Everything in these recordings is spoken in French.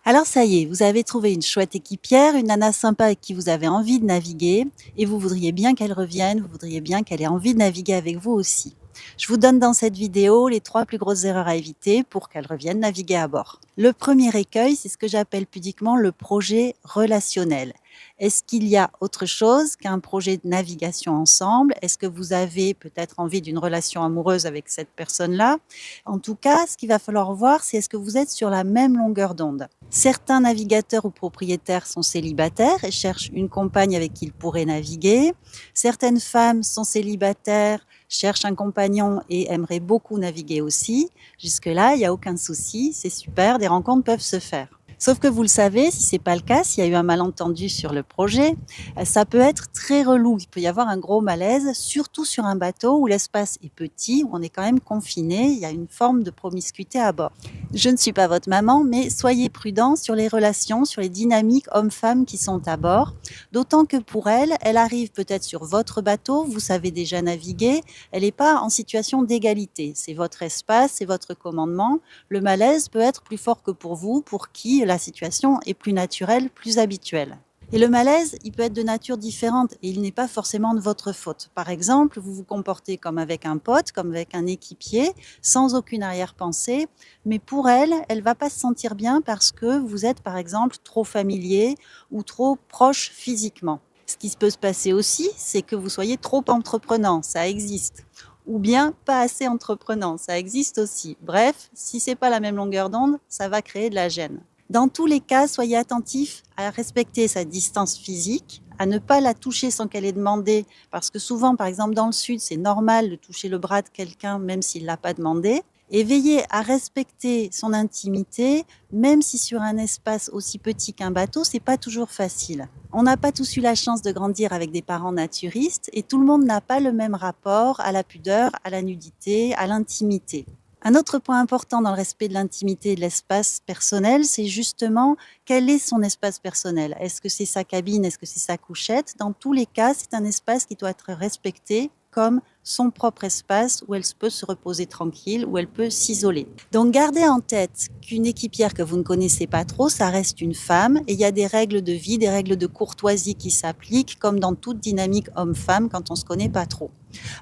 Alors ça y est, vous avez trouvé une chouette équipière, une nana sympa avec qui vous avez envie de naviguer et vous voudriez bien qu'elle revienne, vous voudriez bien qu'elle ait envie de naviguer avec vous aussi. Je vous donne dans cette vidéo les 3 plus grosses erreurs à éviter pour qu'elle revienne naviguer à bord. Le premier écueil, c'est ce que j'appelle pudiquement le projet relationnel. Est-ce qu'il y a autre chose qu'un projet de navigation ensemble? Est-ce que vous avez peut-être envie d'une relation amoureuse avec cette personne-là? En tout cas, ce qu'il va falloir voir, c'est est-ce que vous êtes sur la même longueur d'onde? Certains navigateurs ou propriétaires sont célibataires et cherchent une compagne avec qui ils pourraient naviguer. Certaines femmes sont célibataires, cherchent un compagnon et aimeraient beaucoup naviguer aussi. Jusque-là, il n'y a aucun souci, c'est super, des rencontres peuvent se faire. Sauf que vous le savez, si ce n'est pas le cas, s'il y a eu un malentendu sur le projet, ça peut être très relou. Il peut y avoir un gros malaise, surtout sur un bateau où l'espace est petit, où on est quand même confiné, il y a une forme de promiscuité à bord. Je ne suis pas votre maman, mais soyez prudents sur les relations, sur les dynamiques hommes-femmes qui sont à bord. D'autant que pour elle, elle arrive peut-être sur votre bateau, vous savez déjà naviguer, elle n'est pas en situation d'égalité. C'est votre espace, c'est votre commandement. Le malaise peut être plus fort que pour qui la situation est plus naturelle, plus habituelle. Et le malaise, il peut être de nature différente et il n'est pas forcément de votre faute. Par exemple, vous vous comportez comme avec un pote, comme avec un équipier, sans aucune arrière-pensée, mais pour elle, elle va pas se sentir bien parce que vous êtes, par exemple, trop familier ou trop proche physiquement. Ce qui peut se passer aussi, c'est que vous soyez trop entreprenant, ça existe. Ou bien pas assez entreprenant, ça existe aussi. Bref, si c'est pas la même longueur d'onde, ça va créer de la gêne. Dans tous les cas, soyez attentifs à respecter sa distance physique, à ne pas la toucher sans qu'elle ait demandé, parce que souvent, par exemple dans le sud, c'est normal de toucher le bras de quelqu'un même s'il ne l'a pas demandé. Et veillez à respecter son intimité, même si sur un espace aussi petit qu'un bateau, c'est pas toujours facile. On n'a pas tous eu la chance de grandir avec des parents naturistes et tout le monde n'a pas le même rapport à la pudeur, à la nudité, à l'intimité. Un autre point important dans le respect de l'intimité et de l'espace personnel, c'est justement quel est son espace personnel. Est-ce que c'est sa cabine? Est-ce que c'est sa couchette? Dans tous les cas, c'est un espace qui doit être respecté comme son propre espace où elle peut se reposer tranquille, où elle peut s'isoler. Donc gardez en tête qu'une équipière que vous ne connaissez pas trop, ça reste une femme et il y a des règles de vie, des règles de courtoisie qui s'appliquent comme dans toute dynamique homme-femme quand on ne se connaît pas trop.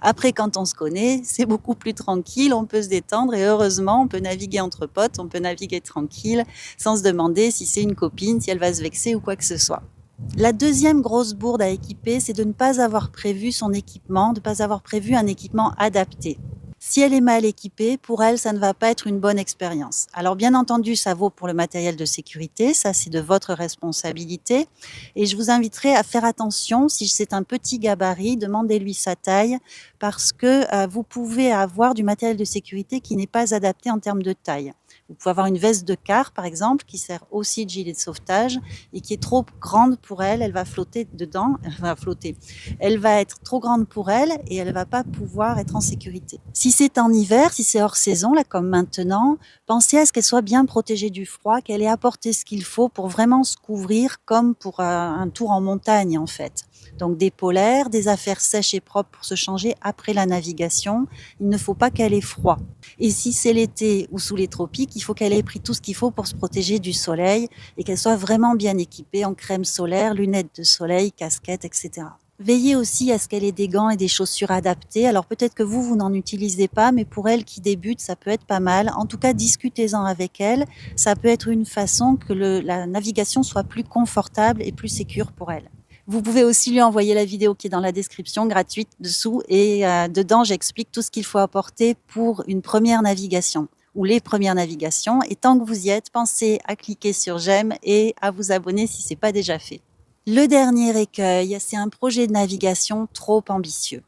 Après, quand on se connaît, c'est beaucoup plus tranquille, on peut se détendre et heureusement, on peut naviguer entre potes, on peut naviguer tranquille sans se demander si c'est une copine, si elle va se vexer ou quoi que ce soit. La deuxième grosse bourde à équiper, c'est de ne pas avoir prévu son équipement, de ne pas avoir prévu un équipement adapté. Si elle est mal équipée, pour elle, ça ne va pas être une bonne expérience. Alors bien entendu, ça vaut pour le matériel de sécurité, ça c'est de votre responsabilité. Et je vous inviterai à faire attention, si c'est un petit gabarit, demandez-lui sa taille, parce que vous pouvez avoir du matériel de sécurité qui n'est pas adapté en termes de taille. Vous pouvez avoir une veste de quart, par exemple, qui sert aussi de gilet de sauvetage et qui est trop grande pour elle. Elle va flotter dedans, elle va être trop grande pour elle et elle ne va pas pouvoir être en sécurité. Si c'est en hiver, si c'est hors saison, là comme maintenant, pensez à ce qu'elle soit bien protégée du froid, qu'elle ait apporté ce qu'il faut pour vraiment se couvrir comme pour un tour en montagne en fait. Donc des polaires, des affaires sèches et propres pour se changer après la navigation. Il ne faut pas qu'elle ait froid. Et si c'est l'été ou sous les tropiques, il faut qu'elle ait pris tout ce qu'il faut pour se protéger du soleil et qu'elle soit vraiment bien équipée en crème solaire, lunettes de soleil, casquette, etc. Veillez aussi à ce qu'elle ait des gants et des chaussures adaptées. Alors peut-être que vous n'en utilisez pas, mais pour elle qui débute, ça peut être pas mal. En tout cas, discutez-en avec elle. Ça peut être une façon que la navigation soit plus confortable et plus sécure pour elle. Vous pouvez aussi lui envoyer la vidéo qui est dans la description, gratuite dessous. Et dedans, j'explique tout ce qu'il faut apporter pour une première navigation ou les premières navigations. Et tant que vous y êtes, pensez à cliquer sur j'aime et à vous abonner si ce n'est pas déjà fait. Le dernier écueil, c'est un projet de navigation trop ambitieux.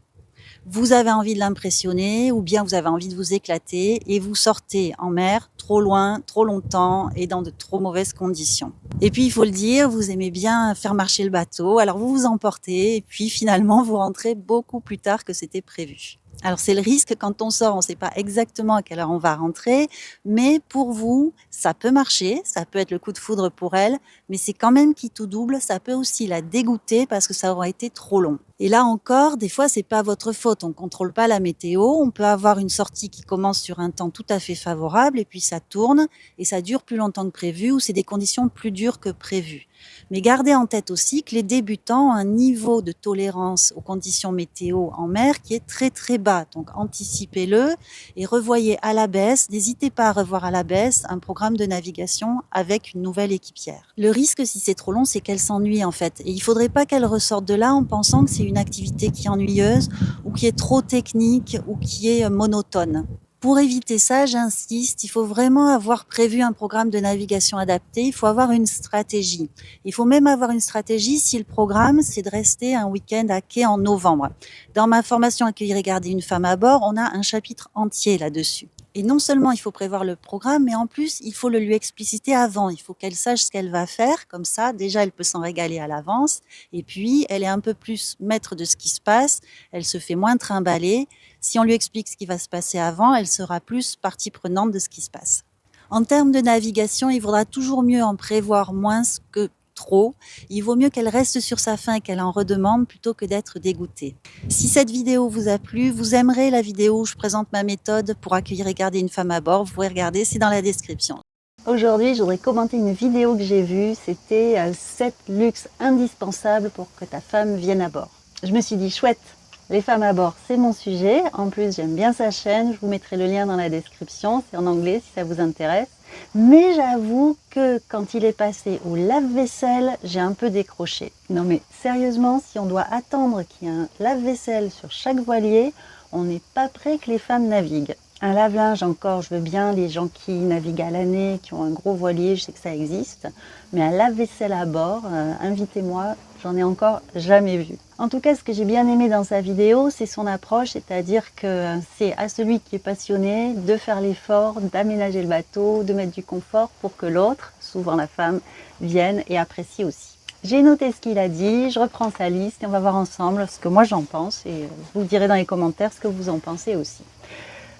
Vous avez envie de l'impressionner ou bien vous avez envie de vous éclater et vous sortez en mer trop loin, trop longtemps et dans de trop mauvaises conditions. Et puis il faut le dire, vous aimez bien faire marcher le bateau, alors vous vous emportez et puis finalement vous rentrez beaucoup plus tard que c'était prévu. Alors c'est le risque quand on sort, on ne sait pas exactement à quelle heure on va rentrer, mais pour vous, ça peut marcher, ça peut être le coup de foudre pour elle, mais c'est quand même qui tout double, ça peut aussi la dégoûter parce que ça aura été trop long. Et là encore, des fois, c'est pas votre faute, on contrôle pas la météo, on peut avoir une sortie qui commence sur un temps tout à fait favorable et puis ça tourne et ça dure plus longtemps que prévu ou c'est des conditions plus dures que prévues. Mais gardez en tête aussi que les débutants ont un niveau de tolérance aux conditions météo en mer qui est très très bas. Donc anticipez-le et revoyez à la baisse, n'hésitez pas à revoir à la baisse un programme de navigation avec une nouvelle équipière. Le risque si c'est trop long, c'est qu'elle s'ennuie en fait. Et il ne faudrait pas qu'elle ressorte de là en pensant que c'est une activité qui est ennuyeuse ou qui est trop technique ou qui est monotone. Pour éviter ça, j'insiste, il faut vraiment avoir prévu un programme de navigation adapté, il faut avoir une stratégie. Il faut même avoir une stratégie si le programme, c'est de rester un week-end à quai en novembre. Dans ma formation Accueillir et garder une femme à bord, on a un chapitre entier là-dessus. Et non seulement il faut prévoir le programme, mais en plus, il faut le lui expliciter avant. Il faut qu'elle sache ce qu'elle va faire. Comme ça, déjà, elle peut s'en régaler à l'avance. Et puis, elle est un peu plus maître de ce qui se passe. Elle se fait moins trimballer. Si on lui explique ce qui va se passer avant, elle sera plus partie prenante de ce qui se passe. En termes de navigation, il vaudra toujours mieux en prévoir moins que trop. Il vaut mieux qu'elle reste sur sa faim et qu'elle en redemande plutôt que d'être dégoûtée. Si cette vidéo vous a plu, vous aimerez la vidéo où je présente ma méthode pour accueillir et garder une femme à bord. Vous pouvez regarder, c'est dans la description. Aujourd'hui, je voudrais commenter une vidéo que j'ai vue. C'était 7 luxes indispensables pour que ta femme vienne à bord. Je me suis dit, chouette, les femmes à bord, c'est mon sujet. En plus, j'aime bien sa chaîne. Je vous mettrai le lien dans la description. C'est en anglais si ça vous intéresse. Mais j'avoue que quand il est passé au lave-vaisselle, j'ai un peu décroché. Non mais sérieusement, si on doit attendre qu'il y ait un lave-vaisselle sur chaque voilier, on n'est pas prêt que les femmes naviguent. Un lave-linge encore, je veux bien, les gens qui naviguent à l'année, qui ont un gros voilier, je sais que ça existe. Mais un lave-vaisselle à bord, invitez-moi, j'en ai encore jamais vu. En tout cas, ce que j'ai bien aimé dans sa vidéo, c'est son approche, c'est-à-dire que c'est à celui qui est passionné de faire l'effort, d'aménager le bateau, de mettre du confort pour que l'autre, souvent la femme, vienne et apprécie aussi. J'ai noté ce qu'il a dit, je reprends sa liste et on va voir ensemble ce que moi j'en pense et vous direz dans les commentaires ce que vous en pensez aussi.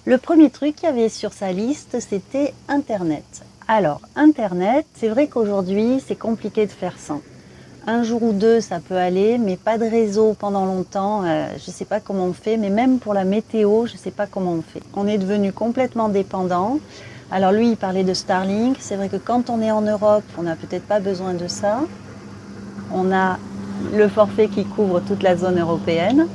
Le premier truc qu'il y avait sur sa liste, c'était Internet. Alors, Internet, c'est vrai qu'aujourd'hui, c'est compliqué de faire sans. Un jour ou deux, ça peut aller, mais pas de réseau pendant longtemps. Je ne sais pas comment on fait, mais même pour la météo, je ne sais pas comment on fait. On est devenu complètement dépendant. Alors lui, il parlait de Starlink. C'est vrai que quand on est en Europe, on n'a peut-être pas besoin de ça. On a le forfait qui couvre toute la zone européenne.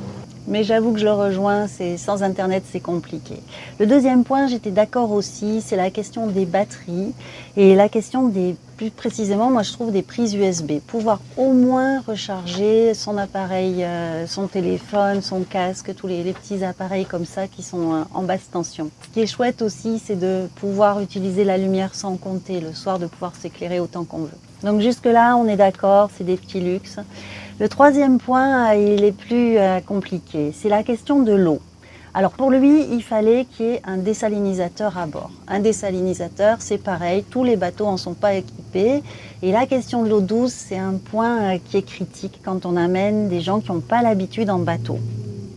Mais j'avoue que je le rejoins, sans Internet, c'est compliqué. Le deuxième point, j'étais d'accord aussi, c'est la question des batteries et la question plus précisément, moi je trouve des prises USB. Pouvoir au moins recharger son appareil, son téléphone, son casque, tous les petits appareils comme ça qui sont en basse tension. Ce qui est chouette aussi, c'est de pouvoir utiliser la lumière sans compter, le soir de pouvoir s'éclairer autant qu'on veut. Donc jusque là, on est d'accord, c'est des petits luxes. Le troisième point, il est plus compliqué, c'est la question de l'eau. Alors pour lui, il fallait qu'il y ait un désalinisateur à bord. Un désalinisateur, c'est pareil, tous les bateaux n'en sont pas équipés. Et la question de l'eau douce, c'est un point qui est critique quand on amène des gens qui n'ont pas l'habitude en bateau.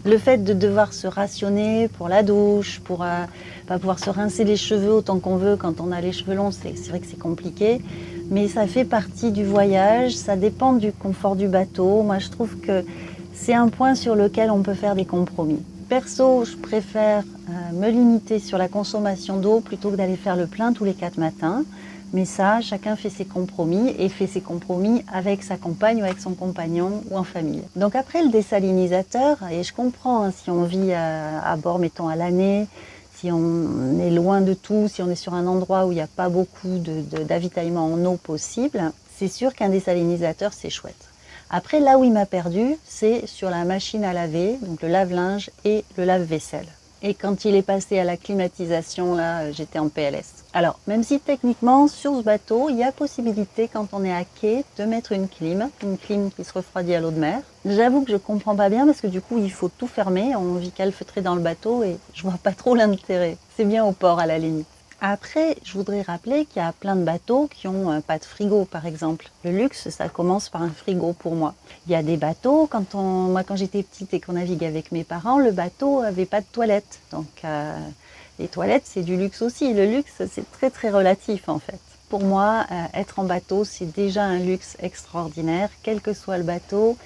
Le fait de devoir se rationner pour la douche, pour pas pouvoir se rincer les cheveux autant qu'on veut quand on a les cheveux longs, c'est vrai que c'est compliqué. Mais ça fait partie du voyage, ça dépend du confort du bateau. Moi, je trouve que c'est un point sur lequel on peut faire des compromis. Perso, je préfère me limiter sur la consommation d'eau plutôt que d'aller faire le plein tous les 4 matins. Mais ça, chacun fait ses compromis et fait ses compromis avec sa compagne ou avec son compagnon ou en famille. Donc après le désalinisateur, et je comprends hein, si on vit à bord, mettons à l'année, si on est loin de tout, si on est sur un endroit où il n'y a pas beaucoup d'avitaillement en eau possible, c'est sûr qu'un désalinisateur, c'est chouette. Après, là où il m'a perdu, c'est sur la machine à laver, donc le lave-linge et le lave-vaisselle. Et quand il est passé à la climatisation, là, j'étais en PLS. Alors, même si techniquement, sur ce bateau, il y a possibilité, quand on est à quai, de mettre une clim qui se refroidit à l'eau de mer. J'avoue que je comprends pas bien parce que du coup, il faut tout fermer. On vit calfeutré dans le bateau et je vois pas trop l'intérêt. C'est bien au port à la limite. Après, je voudrais rappeler qu'il y a plein de bateaux qui n'ont pas de frigo, par exemple. Le luxe, ça commence par un frigo pour moi. Il y a des bateaux, moi quand j'étais petite et qu'on naviguait avec mes parents, le bateau n'avait pas de toilettes. Donc les toilettes, c'est du luxe aussi. Le luxe, c'est très très relatif en fait. Pour moi, être en bateau, c'est déjà un luxe extraordinaire, quel que soit le bateau.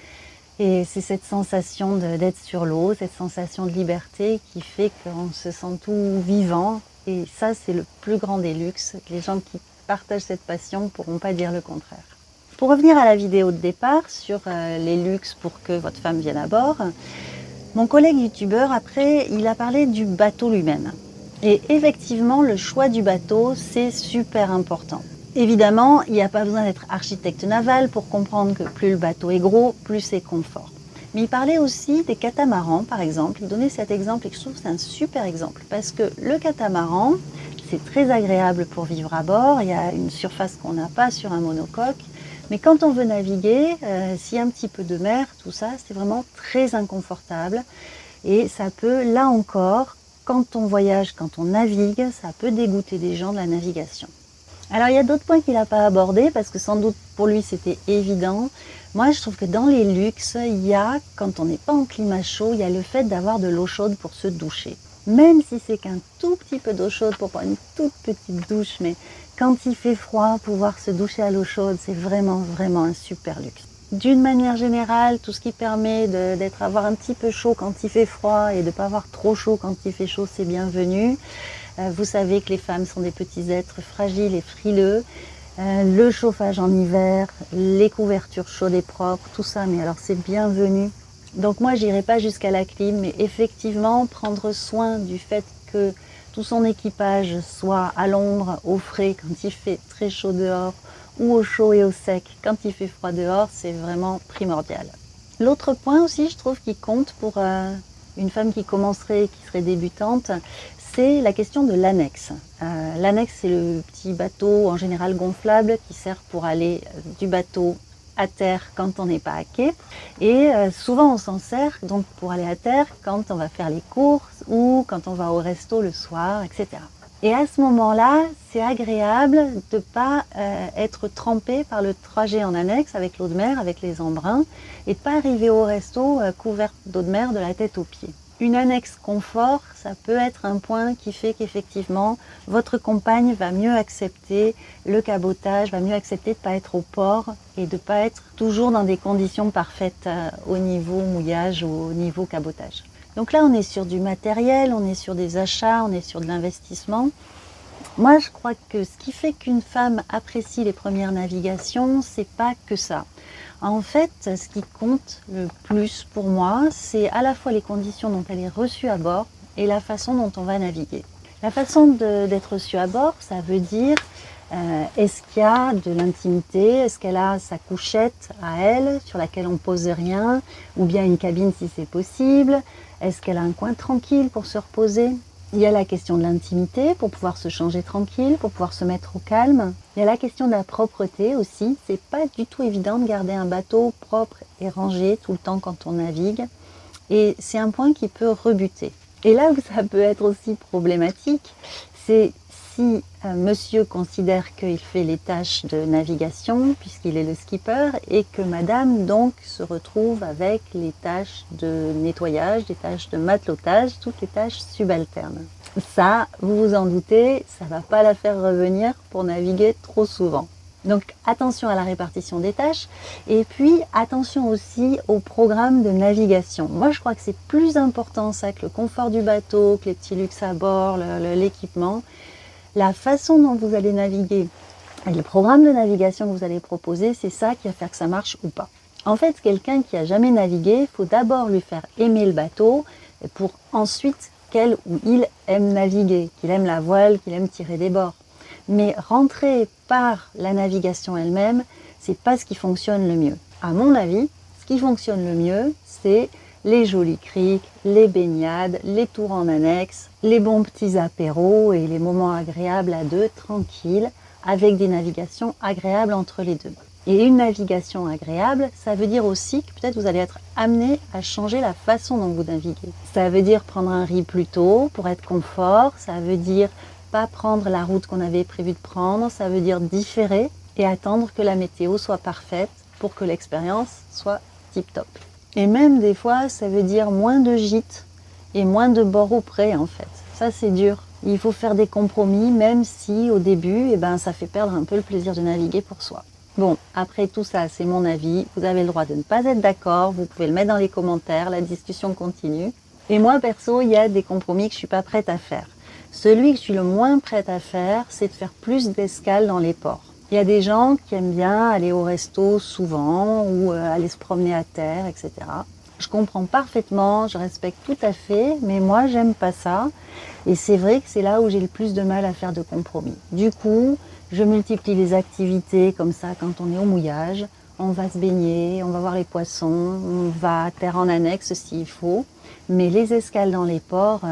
Et c'est cette sensation d'être sur l'eau, cette sensation de liberté qui fait qu'on se sent tout vivant. Et ça, c'est le plus grand des luxes. Les gens qui partagent cette passion ne pourront pas dire le contraire. Pour revenir à la vidéo de départ sur les luxes pour que votre femme vienne à bord, mon collègue youtubeur, après, il a parlé du bateau lui-même. Et effectivement, le choix du bateau, c'est super important. Évidemment, il n'y a pas besoin d'être architecte naval pour comprendre que plus le bateau est gros, plus c'est confort. Mais il parlait aussi des catamarans, par exemple. Il donnait cet exemple et je trouve que c'est un super exemple. Parce que le catamaran, c'est très agréable pour vivre à bord. Il y a une surface qu'on n'a pas sur un monocoque. Mais quand on veut naviguer, s'il y a un petit peu de mer, tout ça, c'est vraiment très inconfortable. Et ça peut, là encore, quand on voyage, quand on navigue, ça peut dégoûter des gens de la navigation. Alors il y a d'autres points qu'il n'a pas abordés parce que sans doute pour lui c'était évident. Moi je trouve que dans les luxes, il y a, quand on n'est pas en climat chaud, il y a le fait d'avoir de l'eau chaude pour se doucher. Même si c'est qu'un tout petit peu d'eau chaude pour prendre une toute petite douche, mais quand il fait froid, pouvoir se doucher à l'eau chaude, c'est vraiment vraiment un super luxe. D'une manière générale, tout ce qui permet avoir un petit peu chaud quand il fait froid et de ne pas avoir trop chaud quand il fait chaud, c'est bienvenu. Vous savez que les femmes sont des petits êtres fragiles et frileux. Le chauffage en hiver, les couvertures chaudes et propres, tout ça, mais alors c'est bienvenu. Donc moi, j'irai pas jusqu'à la clim, mais effectivement, prendre soin du fait que tout son équipage soit à l'ombre, au frais, quand il fait très chaud dehors, ou au chaud et au sec, quand il fait froid dehors, c'est vraiment primordial. L'autre point aussi, je trouve, qui compte pour une femme qui commencerait, qui serait débutante, c'est la question de l'annexe. L'annexe, c'est le petit bateau en général gonflable qui sert pour aller du bateau à terre quand on n'est pas à quai. Et souvent on s'en sert donc pour aller à terre quand on va faire les courses ou quand on va au resto le soir, etc. Et à ce moment-là, c'est agréable de ne pas être trempé par le trajet en annexe avec l'eau de mer, avec les embruns, et de ne pas arriver au resto couverte d'eau de mer de la tête aux pieds. Une annexe confort, ça peut être un point qui fait qu'effectivement, votre compagne va mieux accepter le cabotage, va mieux accepter de ne pas être au port et de ne pas être toujours dans des conditions parfaites au niveau mouillage ou au niveau cabotage. Donc là, on est sur du matériel, on est sur des achats, on est sur de l'investissement. Moi, je crois que ce qui fait qu'une femme apprécie les premières navigations, c'est pas que ça. En fait, ce qui compte le plus pour moi, c'est à la fois les conditions dont elle est reçue à bord et la façon dont on va naviguer. La façon d'être reçue à bord, ça veut dire est-ce qu'il y a de l'intimité, est-ce qu'elle a sa couchette à elle sur laquelle on pose rien, ou bien une cabine si c'est possible, est-ce qu'elle a un coin tranquille pour se reposer. Il y a la question de l'intimité pour pouvoir se changer tranquille, pour pouvoir se mettre au calme. Il y a la question de la propreté aussi. C'est pas du tout évident de garder un bateau propre et rangé tout le temps quand on navigue. Et c'est un point qui peut rebuter. Et là où ça peut être aussi problématique, c'est si monsieur considère qu'il fait les tâches de navigation, puisqu'il est le skipper, et que madame donc se retrouve avec les tâches de nettoyage, les tâches de matelotage, toutes les tâches subalternes. Ça, vous vous en doutez, ça ne va pas la faire revenir pour naviguer trop souvent. Donc attention à la répartition des tâches et puis attention aussi au programme de navigation. Moi je crois que c'est plus important ça que le confort du bateau, que les petits luxes à bord, l'équipement. La façon dont vous allez naviguer et le programme de navigation que vous allez proposer, c'est ça qui va faire que ça marche ou pas. En fait, quelqu'un qui a jamais navigué, il faut d'abord lui faire aimer le bateau pour ensuite qu'elle ou il aime naviguer, qu'il aime la voile, qu'il aime tirer des bords. Mais rentrer par la navigation elle-même, c'est pas ce qui fonctionne le mieux. À mon avis, ce qui fonctionne le mieux, c'est les jolis criques, les baignades, les tours en annexe, les bons petits apéros et les moments agréables à deux, tranquilles, avec des navigations agréables entre les deux. Et une navigation agréable, ça veut dire aussi que peut-être vous allez être amené à changer la façon dont vous naviguez. Ça veut dire prendre un riz plus tôt pour être confort, ça veut dire pas prendre la route qu'on avait prévu de prendre, ça veut dire différer et attendre que la météo soit parfaite pour que l'expérience soit tip-top. Et même des fois, ça veut dire moins de gîtes et moins de bords au pré en fait. Ça c'est dur. Il faut faire des compromis même si au début, ça fait perdre un peu le plaisir de naviguer pour soi. Bon, après tout ça, c'est mon avis. Vous avez le droit de ne pas être d'accord. Vous pouvez le mettre dans les commentaires. La discussion continue. Et moi, perso, il y a des compromis que je suis pas prête à faire. Celui que je suis le moins prête à faire, c'est de faire plus d'escales dans les ports. Il y a des gens qui aiment bien aller au resto souvent ou aller se promener à terre, etc. Je comprends parfaitement, je respecte tout à fait, mais moi, j'aime pas ça. Et c'est vrai que c'est là où j'ai le plus de mal à faire de compromis. Du coup, je multiplie les activités comme ça quand on est au mouillage. On va se baigner, on va voir les poissons, on va à terre en annexe s'il faut. Mais les escales dans les ports,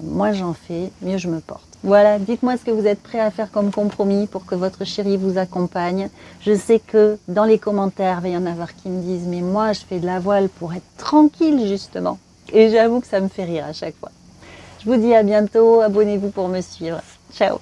moins j'en fais, mieux je me porte. Voilà, dites-moi ce que vous êtes prêts à faire comme compromis pour que votre chéri vous accompagne. Je sais que dans les commentaires, il va y en avoir qui me disent « mais moi je fais de la voile pour être tranquille justement ». Et j'avoue que ça me fait rire à chaque fois. Je vous dis à bientôt, abonnez-vous pour me suivre. Ciao.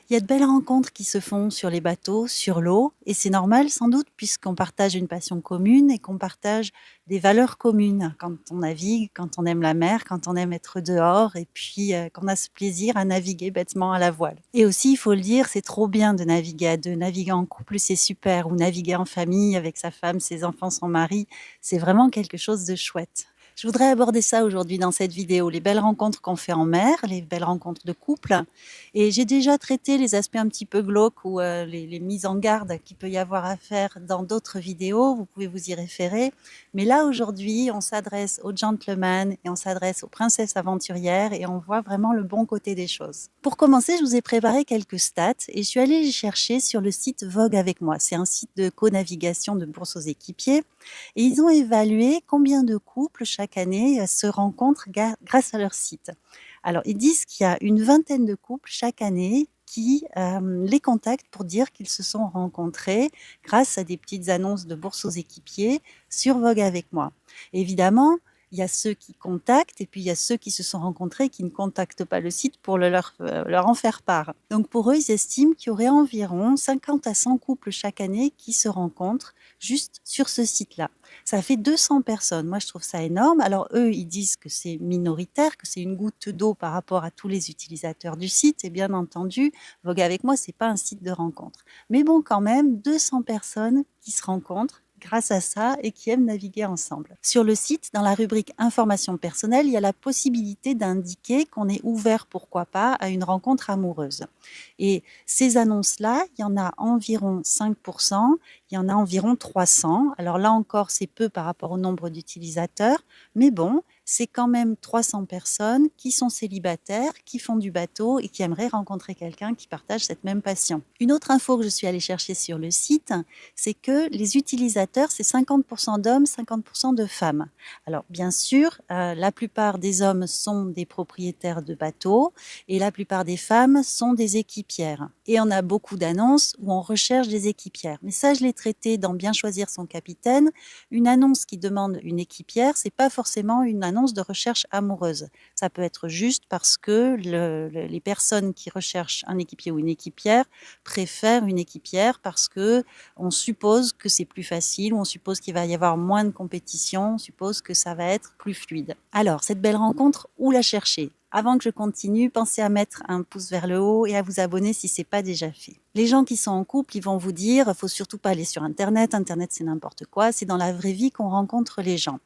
Il y a de belles rencontres qui se font sur les bateaux, sur l'eau, et c'est normal sans doute puisqu'on partage une passion commune et qu'on partage des valeurs communes quand on navigue, quand on aime la mer, quand on aime être dehors et puis qu'on a ce plaisir à naviguer bêtement à la voile. Et aussi, il faut le dire, c'est trop bien de naviguer à deux. Naviguer en couple, c'est super, ou naviguer en famille avec sa femme, ses enfants, son mari, c'est vraiment quelque chose de chouette. Je voudrais aborder ça aujourd'hui dans cette vidéo, les belles rencontres qu'on fait en mer, les belles rencontres de couple. Et j'ai déjà traité les aspects un petit peu glauques ou les mises en garde qu'il peut y avoir à faire dans d'autres vidéos, vous pouvez vous y référer. Mais là, aujourd'hui, on s'adresse aux gentlemen et on s'adresse aux princesses aventurières et on voit vraiment le bon côté des choses. Pour commencer, je vous ai préparé quelques stats et je suis allée les chercher sur le site Vogue avec moi. C'est un site de co-navigation de bourse aux équipiers. Et ils ont évalué combien de couples chaque année se rencontrent grâce à leur site. Alors, ils disent qu'il y a une vingtaine de couples chaque année qui les contactent pour dire qu'ils se sont rencontrés grâce à des petites annonces de bourse aux équipiers sur Vogue avec moi. Et évidemment, il y a ceux qui contactent et puis il y a ceux qui se sont rencontrés et qui ne contactent pas le site pour leur en faire part. Donc pour eux, ils estiment qu'il y aurait environ 50 à 100 couples chaque année qui se rencontrent juste sur ce site-là. Ça fait 200 personnes. Moi, je trouve ça énorme. Alors eux, ils disent que c'est minoritaire, que c'est une goutte d'eau par rapport à tous les utilisateurs du site. Et bien entendu, Vogue avec moi, c'est pas un site de rencontre. Mais bon, quand même, 200 personnes qui se rencontrent grâce à ça et qui aiment naviguer ensemble. Sur le site, dans la rubrique information personnelle, il y a la possibilité d'indiquer qu'on est ouvert, pourquoi pas, à une rencontre amoureuse. Et ces annonces-là, il y en a environ 5%, il y en a environ 300. Alors là encore, c'est peu par rapport au nombre d'utilisateurs, mais bon, c'est quand même 300 personnes qui sont célibataires, qui font du bateau et qui aimeraient rencontrer quelqu'un qui partage cette même passion. Une autre info que je suis allée chercher sur le site, c'est que les utilisateurs, c'est 50% d'hommes, 50% de femmes. Alors bien sûr, la plupart des hommes sont des propriétaires de bateaux et la plupart des femmes sont des équipières. Et on a beaucoup d'annonces où on recherche des équipières. Mais ça, je l'ai traité dans Bien choisir son capitaine. Une annonce qui demande une équipière, c'est pas forcément une annonce de recherche amoureuse. Ça peut être juste parce que les personnes qui recherchent un équipier ou une équipière préfèrent une équipière parce que on suppose que c'est plus facile, ou on suppose qu'il va y avoir moins de compétition, on suppose que ça va être plus fluide. Alors, cette belle rencontre, où la chercher ? Avant que je continue, pensez à mettre un pouce vers le haut et à vous abonner si ce n'est pas déjà fait. Les gens qui sont en couple, ils vont vous dire, faut surtout pas aller sur Internet. Internet, c'est n'importe quoi. C'est dans la vraie vie qu'on rencontre les gens.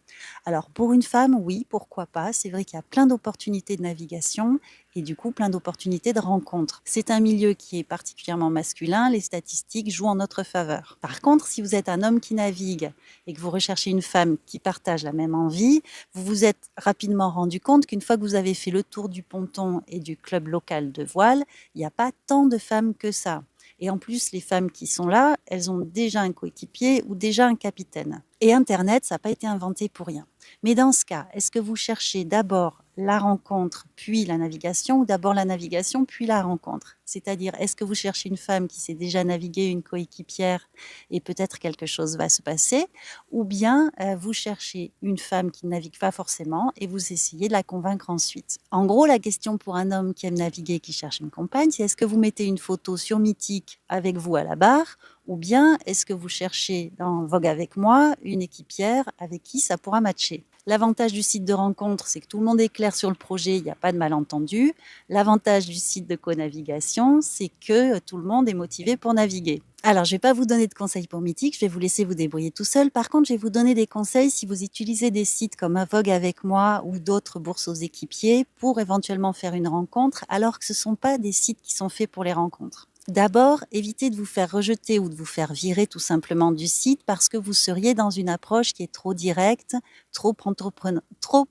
Alors, pour une femme, oui, pourquoi pas. C'est vrai qu'il y a plein d'opportunités de navigation et du coup, plein d'opportunités de rencontres. C'est un milieu qui est particulièrement masculin. Les statistiques jouent en notre faveur. Par contre, si vous êtes un homme qui navigue et que vous recherchez une femme qui partage la même envie, vous vous êtes rapidement rendu compte qu'une fois que vous avez fait le tour du ponton et du club local de voile, il n'y a pas tant de femmes que ça. Et en plus, les femmes qui sont là, elles ont déjà un coéquipier ou déjà un capitaine. Et Internet, ça n'a pas été inventé pour rien. Mais dans ce cas, est-ce que vous cherchez d'abord la rencontre puis la navigation ou d'abord la navigation puis la rencontre? C'est-à-dire, est-ce que vous cherchez une femme qui sait déjà naviguer, une coéquipière, et peut-être quelque chose va se passer, ou bien vous cherchez une femme qui ne navigue pas forcément et vous essayez de la convaincre ensuite. En gros, la question pour un homme qui aime naviguer et qui cherche une compagne, c'est est-ce que vous mettez une photo sur Mythique avec vous à la barre, ou bien est-ce que vous cherchez dans Vogue avec moi une équipière avec qui ça pourra matcher? L'avantage du site de rencontre, c'est que tout le monde est clair sur le projet, il n'y a pas de malentendu. L'avantage du site de co-navigation, c'est que tout le monde est motivé pour naviguer. Alors, je ne vais pas vous donner de conseils pour Mythique, je vais vous laisser vous débrouiller tout seul. Par contre, je vais vous donner des conseils si vous utilisez des sites comme Vogue avec moi ou d'autres bourses aux équipiers pour éventuellement faire une rencontre, alors que ce ne sont pas des sites qui sont faits pour les rencontres. D'abord, évitez de vous faire rejeter ou de vous faire virer tout simplement du site parce que vous seriez dans une approche qui est trop directe, trop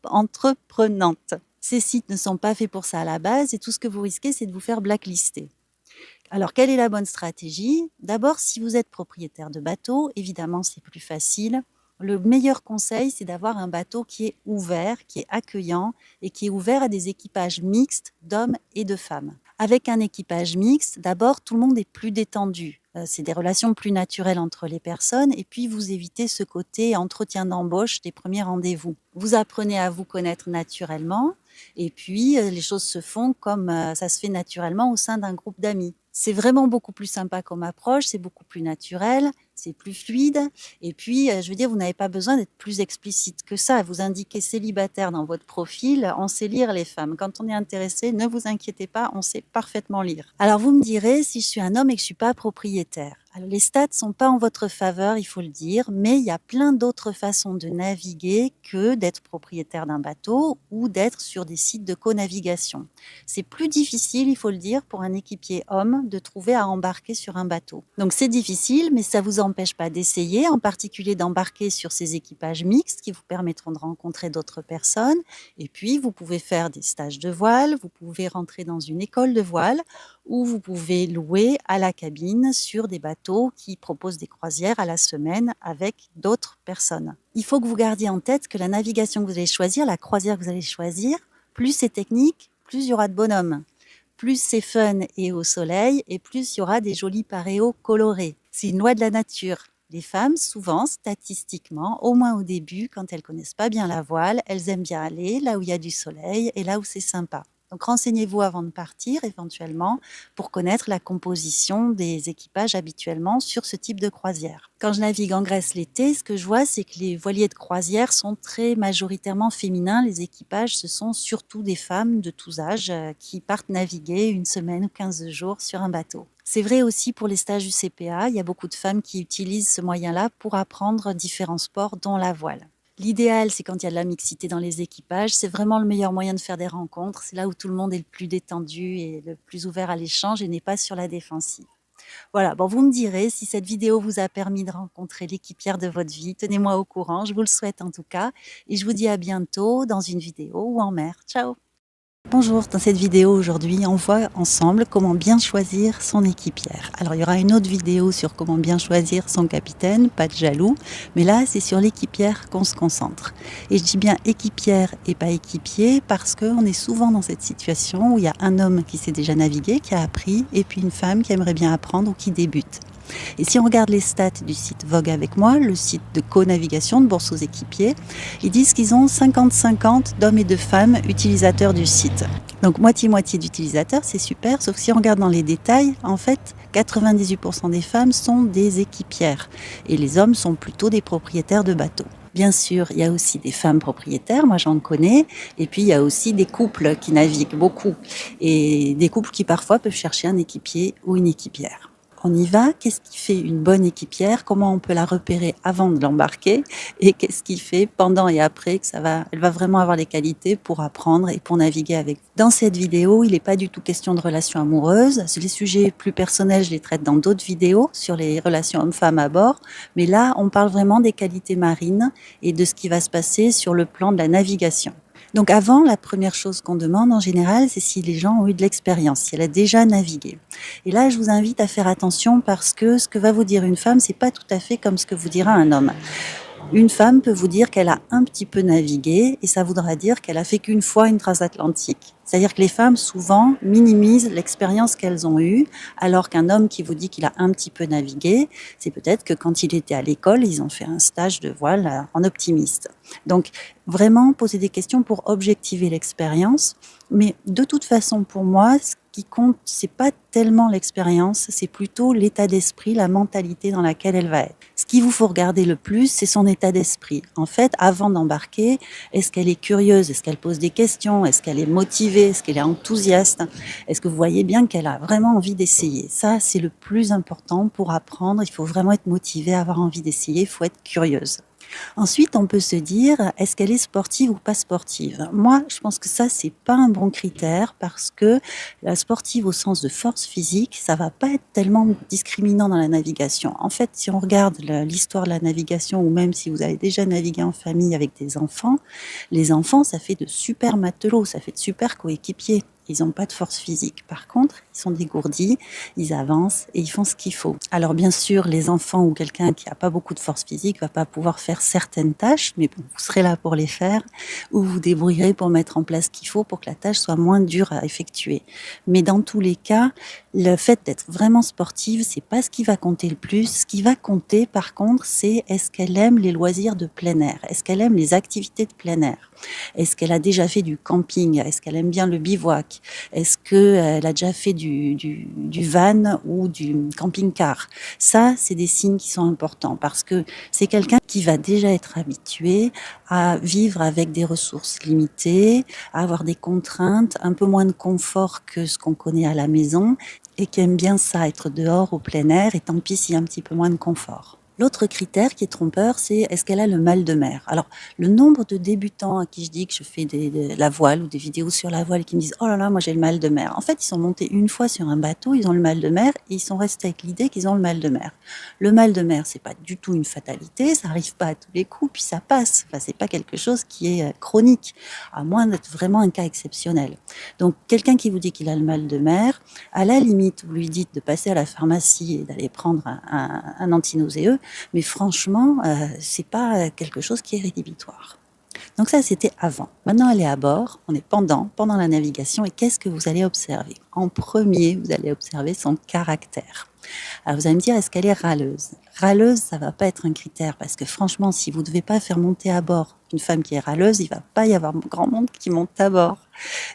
entreprenante. Ces sites ne sont pas faits pour ça à la base et tout ce que vous risquez, c'est de vous faire blacklister. Alors, quelle est la bonne stratégie? D'abord, si vous êtes propriétaire de bateau, évidemment, c'est plus facile. Le meilleur conseil, c'est d'avoir un bateau qui est ouvert, qui est accueillant et qui est ouvert à des équipages mixtes d'hommes et de femmes. Avec un équipage mixte, d'abord, tout le monde est plus détendu. C'est des relations plus naturelles entre les personnes et puis vous évitez ce côté entretien d'embauche des premiers rendez-vous. Vous apprenez à vous connaître naturellement et puis les choses se font comme ça se fait naturellement au sein d'un groupe d'amis. C'est vraiment beaucoup plus sympa comme approche, c'est beaucoup plus naturel, c'est plus fluide. Et puis, je veux dire, vous n'avez pas besoin d'être plus explicite que ça. Vous indiquez célibataire dans votre profil, on sait lire les femmes. Quand on est intéressé, ne vous inquiétez pas, on sait parfaitement lire. Alors, vous me direz, si je suis un homme et que je ne suis pas propriétaire, alors, les stats ne sont pas en votre faveur, il faut le dire, mais il y a plein d'autres façons de naviguer que d'être propriétaire d'un bateau ou d'être sur des sites de co-navigation. C'est plus difficile, il faut le dire, pour un équipier homme de trouver à embarquer sur un bateau. Donc c'est difficile, mais ça ne vous empêche pas d'essayer, en particulier d'embarquer sur ces équipages mixtes qui vous permettront de rencontrer d'autres personnes. Et puis, vous pouvez faire des stages de voile, vous pouvez rentrer dans une école de voile, ou vous pouvez louer à la cabine sur des bateaux qui proposent des croisières à la semaine avec d'autres personnes. Il faut que vous gardiez en tête que la navigation que vous allez choisir, la croisière que vous allez choisir, plus c'est technique, plus il y aura de bonhommes. Plus c'est fun et au soleil, et plus il y aura des jolis paréos colorés. C'est une loi de la nature. Les femmes, souvent, statistiquement, au moins au début, quand elles connaissent pas bien la voile, elles aiment bien aller là où il y a du soleil et là où c'est sympa. Donc renseignez-vous avant de partir, éventuellement, pour connaître la composition des équipages habituellement sur ce type de croisière. Quand je navigue en Grèce l'été, ce que je vois, c'est que les voiliers de croisière sont très majoritairement féminins. Les équipages, ce sont surtout des femmes de tous âges qui partent naviguer une semaine ou 15 jours sur un bateau. C'est vrai aussi pour les stages du CPA, il y a beaucoup de femmes qui utilisent ce moyen-là pour apprendre différents sports, dont la voile. L'idéal, c'est quand il y a de la mixité dans les équipages. C'est vraiment le meilleur moyen de faire des rencontres. C'est là où tout le monde est le plus détendu et le plus ouvert à l'échange et n'est pas sur la défensive. Voilà, bon, vous me direz si cette vidéo vous a permis de rencontrer l'équipière de votre vie. Tenez-moi au courant, je vous le souhaite en tout cas. Et je vous dis à bientôt dans une vidéo ou en mer. Ciao! Bonjour, dans cette vidéo aujourd'hui, on voit ensemble comment bien choisir son équipière. Alors il y aura une autre vidéo sur comment bien choisir son capitaine, pas de jaloux, mais là c'est sur l'équipière qu'on se concentre. Et je dis bien équipière et pas équipier parce qu'on est souvent dans cette situation où il y a un homme qui sait déjà naviguer, qui a appris, et puis une femme qui aimerait bien apprendre ou qui débute. Et si on regarde les stats du site Vogue avec moi, le site de co-navigation de bourse aux équipiers, ils disent qu'ils ont 50-50 d'hommes et de femmes utilisateurs du site. Donc moitié-moitié d'utilisateurs, c'est super, sauf que si on regarde dans les détails, en fait, 98% des femmes sont des équipières et les hommes sont plutôt des propriétaires de bateaux. Bien sûr, il y a aussi des femmes propriétaires, moi j'en connais, et puis il y a aussi des couples qui naviguent beaucoup, et des couples qui parfois peuvent chercher un équipier ou une équipière. On y va, qu'est-ce qui fait une bonne équipière, comment on peut la repérer avant de l'embarquer et qu'est-ce qui fait pendant et après que elle va vraiment avoir les qualités pour apprendre et pour naviguer avec vous. Dans cette vidéo, il n'est pas du tout question de relations amoureuses. Les sujets plus personnels, je les traite dans d'autres vidéos sur les relations hommes-femmes à bord, mais là, on parle vraiment des qualités marines et de ce qui va se passer sur le plan de la navigation. Donc avant, la première chose qu'on demande en général, c'est si les gens ont eu de l'expérience, si elle a déjà navigué. Et là, je vous invite à faire attention parce que ce que va vous dire une femme, c'est pas tout à fait comme ce que vous dira un homme. Une femme peut vous dire qu'elle a un petit peu navigué et ça voudra dire qu'elle a fait qu'une fois une transatlantique. C'est-à-dire que les femmes, souvent, minimisent l'expérience qu'elles ont eue, alors qu'un homme qui vous dit qu'il a un petit peu navigué, c'est peut-être que quand il était à l'école, ils ont fait un stage de voile en optimiste. Donc, vraiment poser des questions pour objectiver l'expérience. Mais de toute façon, pour moi, ce qui compte, c'est pas tellement l'expérience, c'est plutôt l'état d'esprit, la mentalité dans laquelle elle va être. Ce qu'il vous faut regarder le plus, c'est son état d'esprit. En fait, avant d'embarquer, est-ce qu'elle est curieuse? Est-ce qu'elle pose des questions? Est-ce qu'elle est motivée? Est-ce qu'elle est enthousiaste? Est-ce que vous voyez bien qu'elle a vraiment envie d'essayer? Ça, c'est le plus important pour apprendre. Il faut vraiment être motivé, avoir envie d'essayer, il faut être curieuse. Ensuite, on peut se dire, est-ce qu'elle est sportive ou pas sportive? Moi, je pense que ça, c'est pas un bon critère parce que la sportive au sens de force physique, ça va pas être tellement discriminant dans la navigation. En fait, si on regarde l'histoire de la navigation ou même si vous avez déjà navigué en famille avec des enfants, les enfants, ça fait de super matelots, ça fait de super coéquipiers. Ils n'ont pas de force physique. Par contre, ils sont dégourdis, ils avancent et ils font ce qu'il faut. Alors bien sûr, les enfants ou quelqu'un qui n'a pas beaucoup de force physique va pas pouvoir faire certaines tâches, mais bon, vous serez là pour les faire ou vous débrouillerez pour mettre en place ce qu'il faut pour que la tâche soit moins dure à effectuer. Mais dans tous les cas, le fait d'être vraiment sportive, c'est pas ce qui va compter le plus. Ce qui va compter, par contre, c'est est-ce qu'elle aime les loisirs de plein air? Est-ce qu'elle aime les activités de plein air? Est-ce qu'elle a déjà fait du camping? Est-ce qu'elle aime bien le bivouac? Est-ce qu'elle a déjà fait du van ou du camping-car? Ça, c'est des signes qui sont importants parce que c'est quelqu'un qui va déjà être habitué à vivre avec des ressources limitées, à avoir des contraintes, un peu moins de confort que ce qu'on connaît à la maison et qui aime bien ça, être dehors au plein air et tant pis s'il y a un petit peu moins de confort. L'autre critère qui est trompeur, c'est est-ce qu'elle a le mal de mer? Alors, le nombre de débutants à qui je dis que je fais la voile ou des vidéos sur la voile et qui me disent « Oh là là, moi j'ai le mal de mer ». En fait, ils sont montés une fois sur un bateau, ils ont le mal de mer et ils sont restés avec l'idée qu'ils ont le mal de mer. Le mal de mer, c'est pas du tout une fatalité, ça arrive pas à tous les coups, puis ça passe. Enfin, c'est pas quelque chose qui est chronique, à moins d'être vraiment un cas exceptionnel. Donc, quelqu'un qui vous dit qu'il a le mal de mer, à la limite, vous lui dites de passer à la pharmacie et d'aller prendre un antinauséeux, mais franchement, c'est pas quelque chose qui est rédhibitoire. Donc ça, c'était avant. Maintenant, elle est à bord, on est pendant la navigation, et qu'est-ce que vous allez observer? En premier, vous allez observer son caractère. Alors vous allez me dire, est-ce qu'elle est râleuse? Râleuse, ça va pas être un critère, parce que franchement, si vous devez pas faire monter à bord une femme qui est râleuse, il va pas y avoir grand monde qui monte à bord.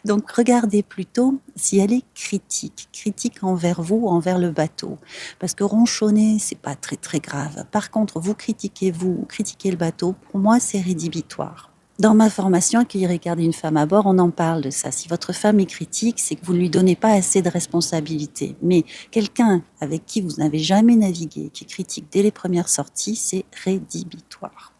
Donc regardez plutôt si elle est critique envers vous, envers le bateau. Parce que ronchonner, c'est pas très très grave. Par contre, vous, critiquez le bateau, pour moi, c'est rédhibitoire. Dans ma formation, Accueillir et garder une femme à bord, on en parle de ça. Si votre femme est critique, c'est que vous ne lui donnez pas assez de responsabilités. Mais quelqu'un avec qui vous n'avez jamais navigué, qui critique dès les premières sorties, c'est rédhibitoire.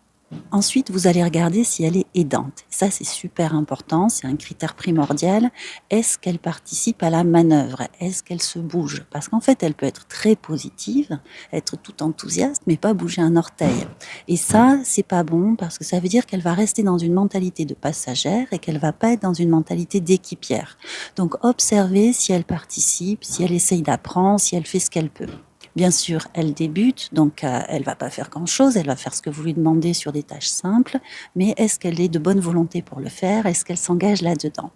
Ensuite, vous allez regarder si elle est aidante. Ça, c'est super important, c'est un critère primordial. Est-ce qu'elle participe à la manœuvre? Est-ce qu'elle se bouge? Parce qu'en fait, elle peut être très positive, être tout enthousiaste, mais pas bouger un orteil. Et ça, c'est pas bon parce que ça veut dire qu'elle va rester dans une mentalité de passagère et qu'elle va pas être dans une mentalité d'équipière. Donc, observez si elle participe, si elle essaye d'apprendre, si elle fait ce qu'elle peut. Bien sûr, elle débute, donc elle va pas faire grand-chose, elle va faire ce que vous lui demandez sur des tâches simples, mais est-ce qu'elle est de bonne volonté pour le faire? Est-ce qu'elle s'engage là-dedans?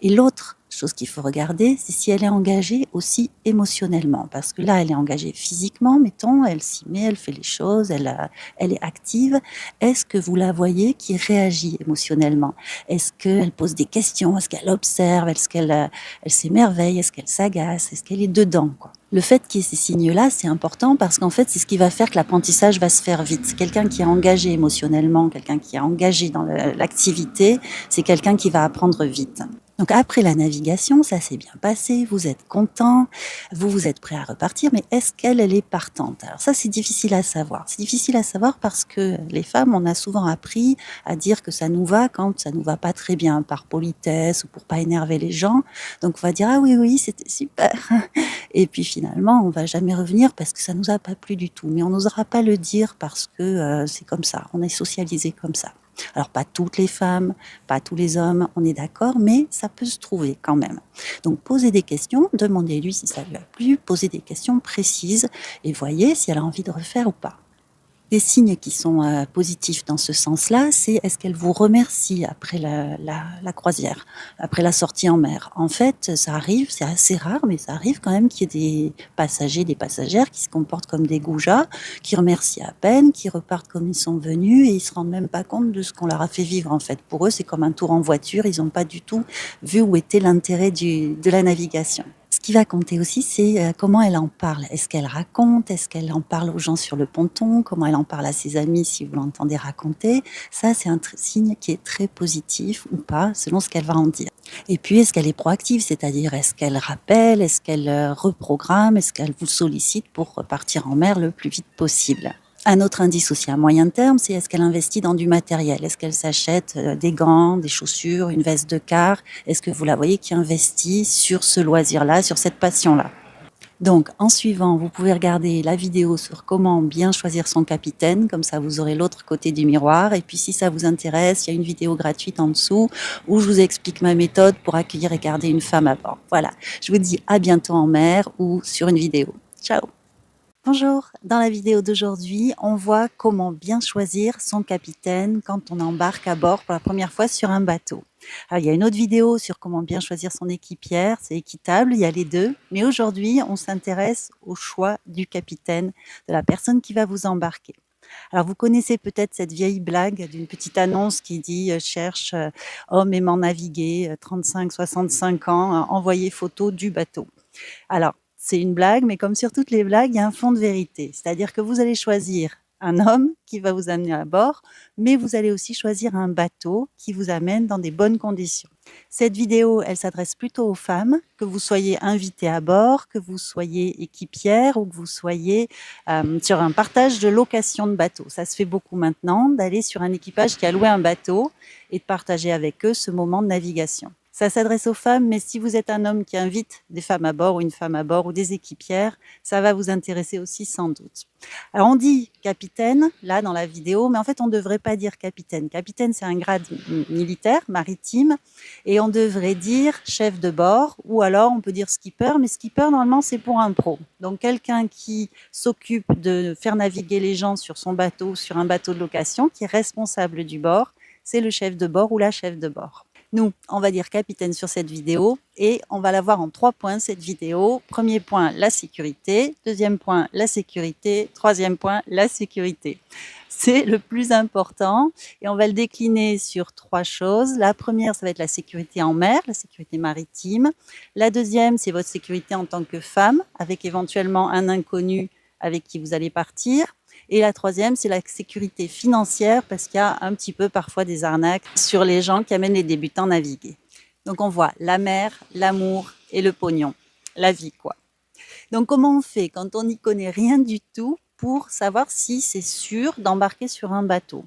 Et l'autre chose qu'il faut regarder, c'est si elle est engagée aussi émotionnellement. Parce que là, elle est engagée physiquement, mettons, elle s'y met, elle fait les choses, elle est active. Est-ce que vous la voyez qui réagit émotionnellement? Est-ce qu'elle pose des questions? Est-ce qu'elle observe? Est-ce qu'elle elle s'émerveille? Est-ce qu'elle s'agace? Est-ce qu'elle est dedans, quoi? Le fait qu'il y ait ces signes-là, c'est important parce qu'en fait, c'est ce qui va faire que l'apprentissage va se faire vite. Quelqu'un qui est engagé émotionnellement, quelqu'un qui est engagé dans l'activité, c'est quelqu'un qui va apprendre vite. Donc après la navigation, ça s'est bien passé, vous êtes content, vous êtes prêt à repartir, mais est-ce qu'elle est partante? Alors ça, c'est difficile à savoir. C'est difficile à savoir parce que les femmes, on a souvent appris à dire que ça nous va quand ça nous va pas très bien, par politesse ou pour pas énerver les gens. Donc on va dire, ah oui, oui, c'était super. Et puis finalement, on va jamais revenir parce que ça nous a pas plu du tout. Mais on n'osera pas le dire parce que c'est comme ça, on est socialisé comme ça. Alors pas toutes les femmes, pas tous les hommes, on est d'accord, mais ça peut se trouver quand même. Donc posez des questions, demandez-lui si ça lui a plu, posez des questions précises et voyez si elle a envie de refaire ou pas. Des signes qui sont positifs dans ce sens-là, c'est est-ce qu'elle vous remercie après la croisière, après la sortie en mer. En fait, ça arrive, c'est assez rare, mais ça arrive quand même qu'il y ait des passagers, des passagères qui se comportent comme des goujats, qui remercient à peine, qui repartent comme ils sont venus et ils se rendent même pas compte de ce qu'on leur a fait vivre. En fait, pour eux, c'est comme un tour en voiture. Ils n'ont pas du tout vu où était l'intérêt de la navigation. Ce qui va compter aussi, c'est comment elle en parle. Est-ce qu'elle raconte? Est-ce qu'elle en parle aux gens sur le ponton? Comment elle en parle à ses amis si vous l'entendez raconter? Ça, c'est un signe qui est très positif ou pas, selon ce qu'elle va en dire. Et puis, est-ce qu'elle est proactive? C'est-à-dire, est-ce qu'elle rappelle? Est-ce qu'elle reprogramme? Est-ce qu'elle vous sollicite pour partir en mer le plus vite possible? Un autre indice aussi à moyen terme, c'est est-ce qu'elle investit dans du matériel? Est-ce qu'elle s'achète des gants, des chaussures, une veste de quart? Est-ce que vous la voyez qui investit sur ce loisir-là, sur cette passion-là? Donc, en suivant, vous pouvez regarder la vidéo sur comment bien choisir son capitaine, comme ça vous aurez l'autre côté du miroir. Et puis, si ça vous intéresse, il y a une vidéo gratuite en dessous où je vous explique ma méthode pour accueillir et garder une femme à bord. Voilà, je vous dis à bientôt en mer ou sur une vidéo. Ciao! Bonjour, dans la vidéo d'aujourd'hui, on voit comment bien choisir son capitaine quand on embarque à bord pour la première fois sur un bateau. Alors, il y a une autre vidéo sur comment bien choisir son équipière, c'est équitable, il y a les deux, mais aujourd'hui, on s'intéresse au choix du capitaine, de la personne qui va vous embarquer. Alors, vous connaissez peut-être cette vieille blague d'une petite annonce qui dit cherche homme aimant naviguer, 35-65 ans, envoyez photo du bateau. Alors, c'est une blague, mais comme sur toutes les blagues, il y a un fond de vérité. C'est-à-dire que vous allez choisir un homme qui va vous amener à bord, mais vous allez aussi choisir un bateau qui vous amène dans des bonnes conditions. Cette vidéo, elle s'adresse plutôt aux femmes, que vous soyez invité à bord, que vous soyez équipière ou que vous soyez sur un partage de location de bateau. Ça se fait beaucoup maintenant, d'aller sur un équipage qui a loué un bateau et de partager avec eux ce moment de navigation. Ça s'adresse aux femmes, mais si vous êtes un homme qui invite des femmes à bord ou une femme à bord ou des équipières, ça va vous intéresser aussi sans doute. Alors on dit capitaine, là dans la vidéo, mais en fait on ne devrait pas dire capitaine. Capitaine, c'est un grade militaire, maritime, et on devrait dire chef de bord, ou alors on peut dire skipper, mais skipper normalement c'est pour un pro. Donc quelqu'un qui s'occupe de faire naviguer les gens sur son bateau, sur un bateau de location, qui est responsable du bord, c'est le chef de bord ou la chef de bord. Nous, on va dire capitaine sur cette vidéo et on va la voir en 3 points cette vidéo. Premier point, la sécurité. Deuxième point, la sécurité. Troisième point, la sécurité. C'est le plus important et on va le décliner sur 3 choses. La première, ça va être la sécurité en mer, la sécurité maritime. La deuxième, c'est votre sécurité en tant que femme, avec éventuellement un inconnu avec qui vous allez partir. Et la troisième, c'est la sécurité financière, parce qu'il y a un petit peu parfois des arnaques sur les gens qui amènent les débutants à naviguer. Donc on voit la mer, l'amour et le pognon, la vie quoi. Donc comment on fait quand on n'y connaît rien du tout pour savoir si c'est sûr d'embarquer sur un bateau?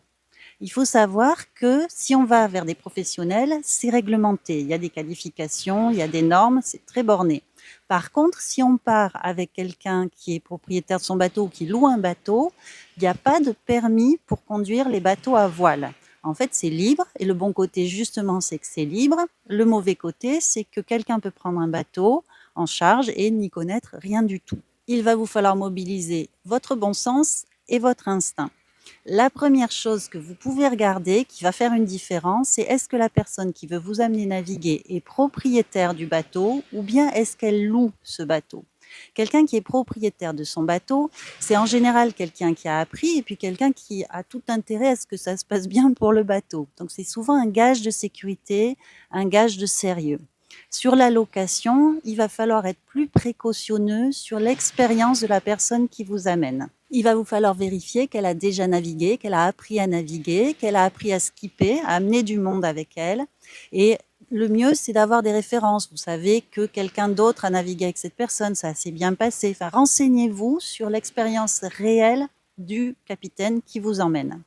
Il faut savoir que si on va vers des professionnels, c'est réglementé. Il y a des qualifications, il y a des normes, c'est très borné. Par contre, si on part avec quelqu'un qui est propriétaire de son bateau ou qui loue un bateau, il n'y a pas de permis pour conduire les bateaux à voile. En fait, c'est libre et le bon côté, justement, c'est que c'est libre. Le mauvais côté, c'est que quelqu'un peut prendre un bateau en charge et n'y connaître rien du tout. Il va vous falloir mobiliser votre bon sens et votre instinct. La première chose que vous pouvez regarder, qui va faire une différence, c'est est-ce que la personne qui veut vous amener naviguer est propriétaire du bateau ou bien est-ce qu'elle loue ce bateau? Quelqu'un qui est propriétaire de son bateau, c'est en général quelqu'un qui a appris et puis quelqu'un qui a tout intérêt à ce que ça se passe bien pour le bateau. Donc c'est souvent un gage de sécurité, un gage de sérieux. Sur la location, il va falloir être plus précautionneux sur l'expérience de la personne qui vous amène. Il va vous falloir vérifier qu'elle a déjà navigué, qu'elle a appris à naviguer, qu'elle a appris à skipper, à amener du monde avec elle. Et le mieux, c'est d'avoir des références. Vous savez que quelqu'un d'autre a navigué avec cette personne, ça s'est bien passé. Enfin, renseignez-vous sur l'expérience réelle du capitaine qui vous emmène.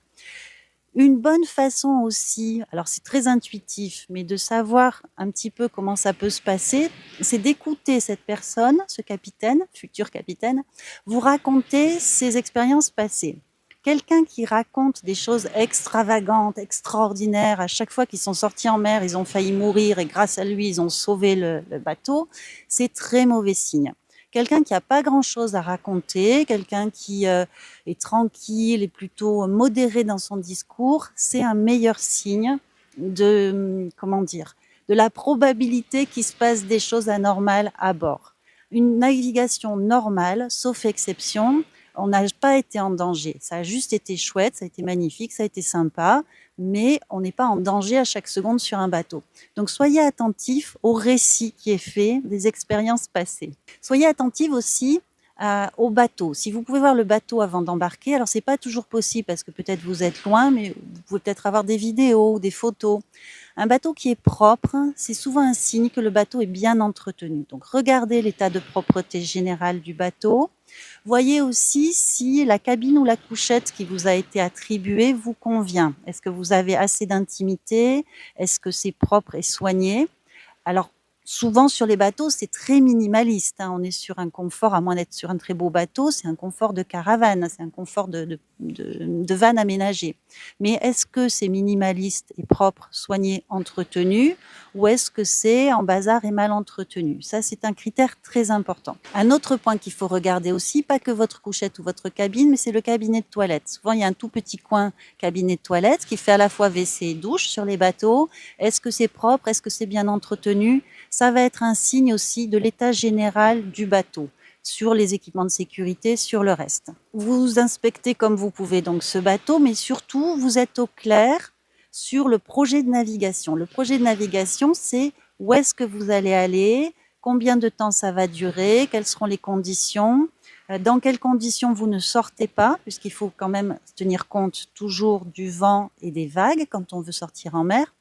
Une bonne façon aussi, alors c'est très intuitif, mais de savoir un petit peu comment ça peut se passer, c'est d'écouter cette personne, ce capitaine, futur capitaine, vous raconter ses expériences passées. Quelqu'un qui raconte des choses extravagantes, extraordinaires, à chaque fois qu'ils sont sortis en mer, ils ont failli mourir et grâce à lui, ils ont sauvé le bateau, c'est très mauvais signe. Quelqu'un qui n'a pas grand-chose à raconter, quelqu'un qui est tranquille et plutôt modéré dans son discours, c'est un meilleur signe de, comment dire, de la probabilité qu'il se passe des choses anormales à bord. Une navigation normale, sauf exception, on n'a pas été en danger. Ça a juste été chouette, ça a été magnifique, ça a été sympa, mais on n'est pas en danger à chaque seconde sur un bateau. Donc soyez attentifs au récit qui est fait des expériences passées. Soyez attentifs aussi au bateau. Si vous pouvez voir le bateau avant d'embarquer, alors c'est pas toujours possible parce que peut-être vous êtes loin, mais vous pouvez peut-être avoir des vidéos ou des photos. Un bateau qui est propre, c'est souvent un signe que le bateau est bien entretenu. Donc regardez l'état de propreté générale du bateau. Voyez aussi si la cabine ou la couchette qui vous a été attribuée vous convient. Est-ce que vous avez assez d'intimité? Est-ce que c'est propre et soigné? Alors, souvent sur les bateaux, c'est très minimaliste. On est sur un confort, à moins d'être sur un très beau bateau, c'est un confort de caravane, c'est un confort de van aménagé. Mais est-ce que c'est minimaliste et propre, soigné, entretenu, ou est-ce que c'est en bazar et mal entretenu? Ça, c'est un critère très important. Un autre point qu'il faut regarder aussi, pas que votre couchette ou votre cabine, mais c'est le cabinet de toilette. Souvent, il y a un tout petit coin cabinet de toilette qui fait à la fois WC et douche sur les bateaux. Est-ce que c'est propre? Est-ce que c'est bien entretenu? Ça va être un signe aussi de l'état général du bateau, sur les équipements de sécurité, sur le reste. Vous inspectez comme vous pouvez donc ce bateau, mais surtout, vous êtes au clair sur le projet de navigation. Le projet de navigation, c'est où est-ce que vous allez aller, combien de temps ça va durer, quelles seront les conditions, dans quelles conditions vous ne sortez pas, puisqu'il faut quand même tenir compte toujours du vent et des vagues quand on veut sortir en mer.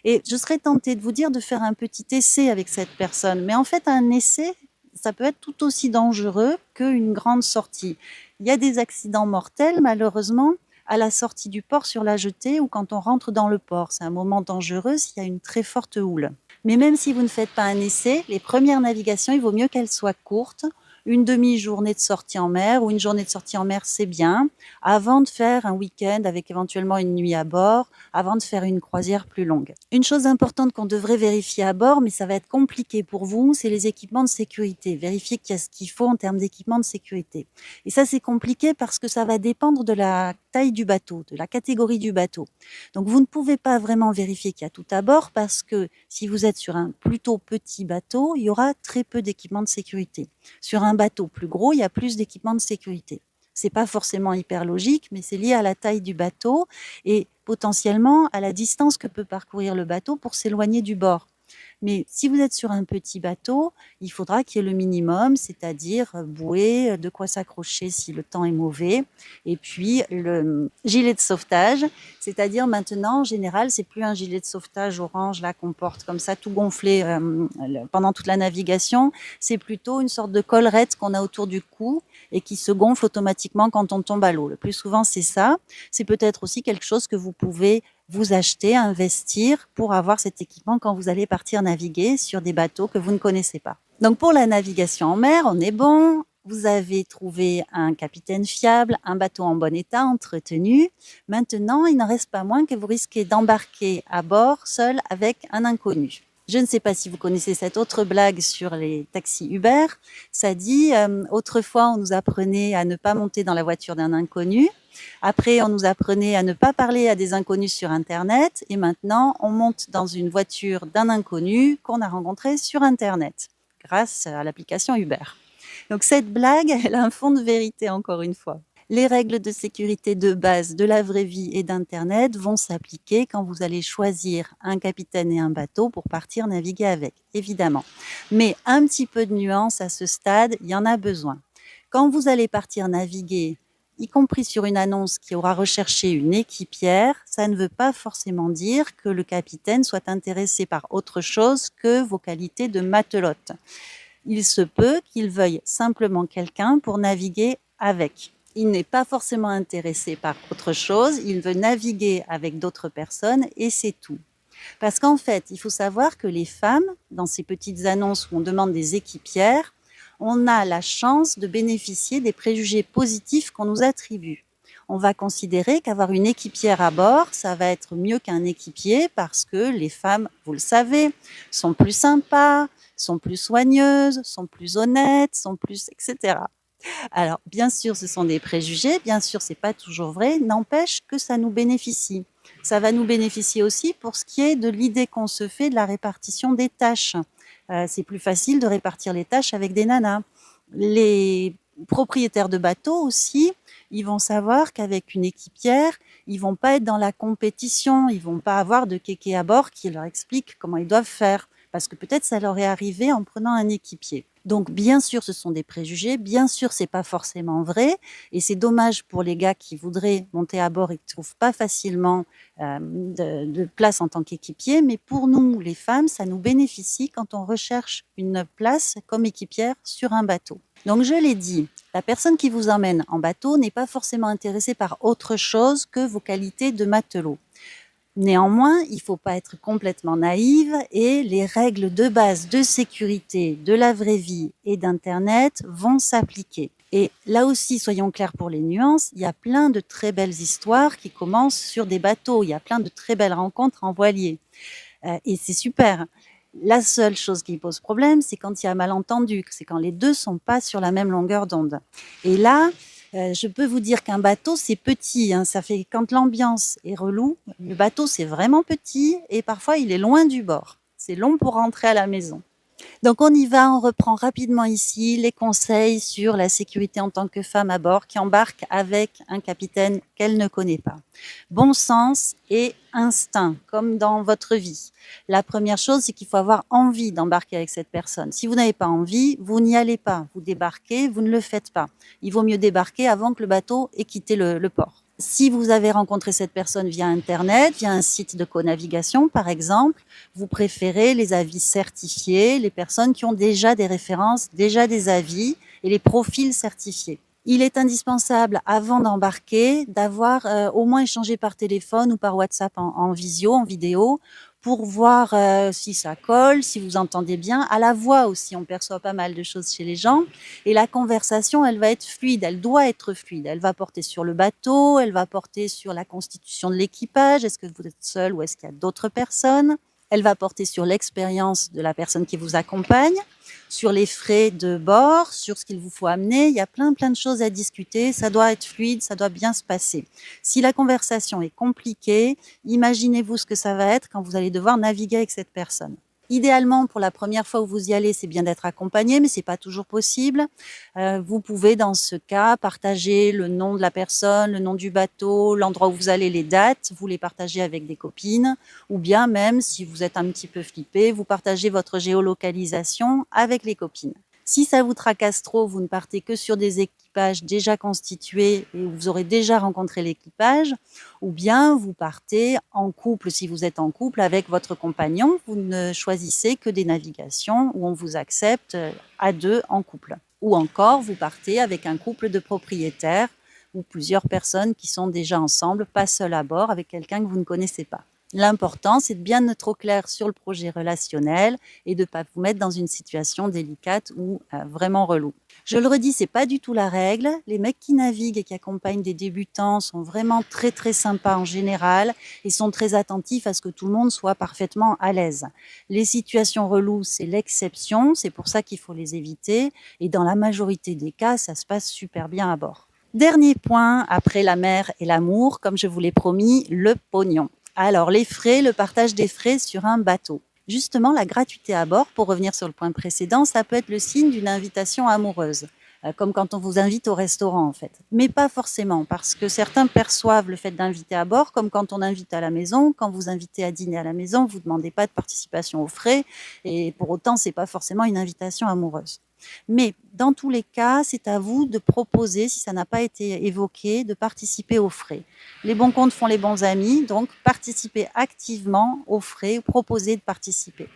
Et je serais tentée de vous dire de faire un petit essai avec cette personne. Mais en fait, un essai, ça peut être tout aussi dangereux qu'une grande sortie. Il y a des accidents mortels, malheureusement, à la sortie du port sur la jetée ou quand on rentre dans le port. C'est un moment dangereux s'il y a une très forte houle. Mais même si vous ne faites pas un essai, les premières navigations, il vaut mieux qu'elles soient courtes. Une demi-journée de sortie en mer ou une journée de sortie en mer, c'est bien, avant de faire un week-end avec éventuellement une nuit à bord, avant de faire une croisière plus longue. Une chose importante qu'on devrait vérifier à bord, mais ça va être compliqué pour vous, c'est les équipements de sécurité. Vérifier qu'il y a ce qu'il faut en termes d'équipements de sécurité. Et ça, c'est compliqué parce que ça va dépendre de la taille du bateau, de la catégorie du bateau. Donc, vous ne pouvez pas vraiment vérifier qu'il y a tout à bord parce que si vous êtes sur un plutôt petit bateau, il y aura très peu d'équipements de sécurité. Sur un bateau plus gros, il y a plus d'équipements de sécurité. C'est pas forcément hyper logique, mais c'est lié à la taille du bateau et potentiellement à la distance que peut parcourir le bateau pour s'éloigner du bord. Mais si vous êtes sur un petit bateau, il faudra qu'il y ait le minimum, c'est-à-dire bouée, de quoi s'accrocher si le temps est mauvais, et puis le gilet de sauvetage, c'est-à-dire maintenant, en général, c'est plus un gilet de sauvetage orange là qu'on porte comme ça, tout gonflé pendant toute la navigation, c'est plutôt une sorte de collerette qu'on a autour du cou et qui se gonfle automatiquement quand on tombe à l'eau. Le plus souvent, c'est ça. C'est peut-être aussi quelque chose que vous pouvez vous acheter, investir pour avoir cet équipement quand vous allez partir naviguer sur des bateaux que vous ne connaissez pas. Donc pour la navigation en mer, on est bon. Vous avez trouvé un capitaine fiable, un bateau en bon état, entretenu. Maintenant, il n'en reste pas moins que vous risquez d'embarquer à bord seul avec un inconnu. Je ne sais pas si vous connaissez cette autre blague sur les taxis Uber. Ça dit, autrefois, on nous apprenait à ne pas monter dans la voiture d'un inconnu. Après, on nous apprenait à ne pas parler à des inconnus sur Internet. Et maintenant, on monte dans une voiture d'un inconnu qu'on a rencontré sur Internet, grâce à l'application Uber. Donc cette blague, elle a un fond de vérité, encore une fois. Les règles de sécurité de base de la vraie vie et d'Internet vont s'appliquer quand vous allez choisir un capitaine et un bateau pour partir naviguer avec, évidemment. Mais un petit peu de nuance à ce stade, il y en a besoin. Quand vous allez partir naviguer, y compris sur une annonce qui aura recherché une équipière, ça ne veut pas forcément dire que le capitaine soit intéressé par autre chose que vos qualités de matelote. Il se peut qu'il veuille simplement quelqu'un pour naviguer avec. Il n'est pas forcément intéressé par autre chose, il veut naviguer avec d'autres personnes et c'est tout. Parce qu'en fait, il faut savoir que les femmes, dans ces petites annonces où on demande des équipières, on a la chance de bénéficier des préjugés positifs qu'on nous attribue. On va considérer qu'avoir une équipière à bord, ça va être mieux qu'un équipier parce que les femmes, vous le savez, sont plus sympas, sont plus soigneuses, sont plus honnêtes, sont plus etc. Alors, bien sûr, ce sont des préjugés, bien sûr, c'est pas toujours vrai, n'empêche que ça nous bénéficie. Ça va nous bénéficier aussi pour ce qui est de l'idée qu'on se fait de la répartition des tâches. C'est plus facile de répartir les tâches avec des nanas. Les propriétaires de bateaux aussi, ils vont savoir qu'avec une équipière, ils vont pas être dans la compétition, ils vont pas avoir de kéké à bord qui leur explique comment ils doivent faire, parce que peut-être ça leur est arrivé en prenant un équipier. Donc bien sûr, ce sont des préjugés, bien sûr, c'est pas forcément vrai, et c'est dommage pour les gars qui voudraient monter à bord et qui trouvent pas facilement de place en tant qu'équipier, mais pour nous, les femmes, ça nous bénéficie quand on recherche une place comme équipière sur un bateau. Donc je l'ai dit, la personne qui vous emmène en bateau n'est pas forcément intéressée par autre chose que vos qualités de matelot. Néanmoins, il ne faut pas être complètement naïve et les règles de base de sécurité de la vraie vie et d'Internet vont s'appliquer. Et là aussi, soyons clairs pour les nuances, il y a plein de très belles histoires qui commencent sur des bateaux, il y a plein de très belles rencontres en voilier. Et c'est super. La seule chose qui pose problème, c'est quand il y a un malentendu, c'est quand les deux sont pas sur la même longueur d'onde. Et là, je peux vous dire qu'un bateau, c'est petit. Ça fait quand l'ambiance est relou, le bateau, c'est vraiment petit et parfois, il est loin du bord. C'est long pour rentrer à la maison. Donc on y va, on reprend rapidement ici les conseils sur la sécurité en tant que femme à bord qui embarque avec un capitaine qu'elle ne connaît pas. Bon sens et instinct, comme dans votre vie. La première chose, c'est qu'il faut avoir envie d'embarquer avec cette personne. Si vous n'avez pas envie, vous n'y allez pas. Vous débarquez, vous ne le faites pas. Il vaut mieux débarquer avant que le bateau ait quitté le port. Si vous avez rencontré cette personne via Internet, via un site de co-navigation par exemple, vous préférez les avis certifiés, les personnes qui ont déjà des références, déjà des avis et les profils certifiés. Il est indispensable, avant d'embarquer, d'avoir au moins échangé par téléphone ou par WhatsApp en visio, en vidéo, pour voir si ça colle, si vous entendez bien. À la voix aussi, on perçoit pas mal de choses chez les gens. Et la conversation, elle va être fluide, elle doit être fluide. Elle va porter sur le bateau, elle va porter sur la constitution de l'équipage. Est-ce que vous êtes seul ou est-ce qu'il y a d'autres personnes? Elle va porter sur l'expérience de la personne qui vous accompagne, sur les frais de bord, sur ce qu'il vous faut amener. Il y a plein de choses à discuter. Ça doit être fluide, ça doit bien se passer. Si la conversation est compliquée, imaginez-vous ce que ça va être quand vous allez devoir naviguer avec cette personne. Idéalement, pour la première fois où vous y allez, c'est bien d'être accompagné, mais c'est pas toujours possible. Vous pouvez, dans ce cas, partager le nom de la personne, le nom du bateau, l'endroit où vous allez, les dates. Vous les partagez avec des copines, ou bien même, si vous êtes un petit peu flippé, vous partagez votre géolocalisation avec les copines. Si ça vous tracasse trop, vous ne partez que sur des équipages déjà constitués et où vous aurez déjà rencontré l'équipage, ou bien vous partez en couple, si vous êtes en couple avec votre compagnon, vous ne choisissez que des navigations où on vous accepte à deux en couple. Ou encore, vous partez avec un couple de propriétaires ou plusieurs personnes qui sont déjà ensemble, pas seules à bord, avec quelqu'un que vous ne connaissez pas. L'important, c'est de bien être au clair sur le projet relationnel et de ne pas vous mettre dans une situation délicate ou vraiment relou. Je le redis, c'est pas du tout la règle. Les mecs qui naviguent et qui accompagnent des débutants sont vraiment très sympas en général et sont très attentifs à ce que tout le monde soit parfaitement à l'aise. Les situations reloues, c'est l'exception, c'est pour ça qu'il faut les éviter et dans la majorité des cas, ça se passe super bien à bord. Dernier point, après la mer et l'amour, comme je vous l'ai promis, le pognon. Alors, les frais, le partage des frais sur un bateau. Justement, la gratuité à bord, pour revenir sur le point précédent, ça peut être le signe d'une invitation amoureuse, comme quand on vous invite au restaurant en fait. Mais pas forcément, parce que certains perçoivent le fait d'inviter à bord comme quand on invite à la maison. Quand vous invitez à dîner à la maison, vous ne demandez pas de participation aux frais, et pour autant, c'est pas forcément une invitation amoureuse. Mais dans tous les cas, c'est à vous de proposer, si ça n'a pas été évoqué, de participer aux frais. Les bons comptes font les bons amis, donc participez activement aux frais, proposez de participer.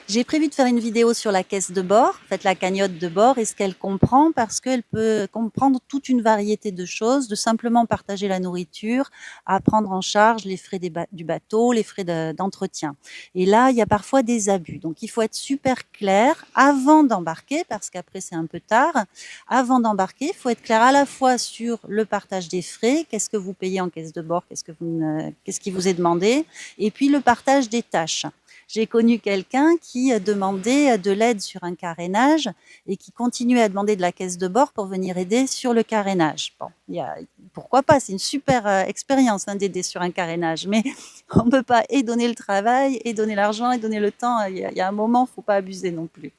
J'ai prévu de faire une vidéo sur la caisse de bord, en fait la cagnotte de bord et ce qu'elle comprend, parce qu'elle peut comprendre toute une variété de choses, de simplement partager la nourriture à prendre en charge les frais du bateau, les frais d'entretien. Et là, il y a parfois des abus. Donc il faut être super clair avant d'embarquer, parce qu'après c'est un peu tard. Avant d'embarquer, il faut être clair à la fois sur le partage des frais, qu'est-ce que vous payez en caisse de bord, qu'est-ce qui vous est demandé, et puis le partage des tâches. J'ai connu quelqu'un qui demandait de l'aide sur un carénage et qui continuait à demander de la caisse de bord pour venir aider sur le carénage. Bon, pourquoi pas, c'est une super expérience d'aider sur un carénage, mais on ne peut pas et donner le travail, et donner l'argent, et donner le temps. Il y a un moment, il ne faut pas abuser non plus.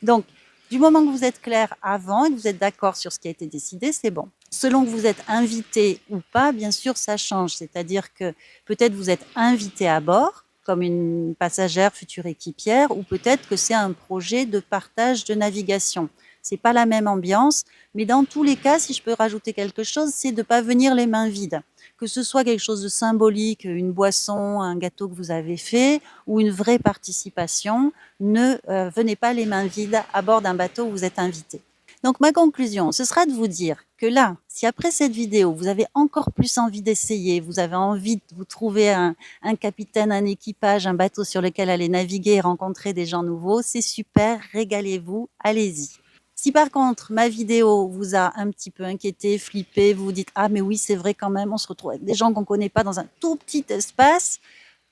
Donc, du moment que vous êtes clair avant et que vous êtes d'accord sur ce qui a été décidé, c'est bon. Selon que vous êtes invité ou pas, bien sûr, ça change. C'est-à-dire que peut-être vous êtes invité à bord, comme une passagère future équipière, ou peut-être que c'est un projet de partage de navigation. C'est pas la même ambiance, mais dans tous les cas, si je peux rajouter quelque chose, c'est de ne pas venir les mains vides. Que ce soit quelque chose de symbolique, une boisson, un gâteau que vous avez fait, ou une vraie participation, ne venez pas les mains vides à bord d'un bateau où vous êtes invité. Donc ma conclusion, ce sera de vous dire que là, si après cette vidéo, vous avez encore plus envie d'essayer, vous avez envie de vous trouver un capitaine, un équipage, un bateau sur lequel aller naviguer et rencontrer des gens nouveaux, c'est super, régalez-vous, allez-y. Si par contre ma vidéo vous a un petit peu inquiété, flippé, vous vous dites ah mais oui c'est vrai quand même, on se retrouve avec des gens qu'on ne connaît pas dans un tout petit espace,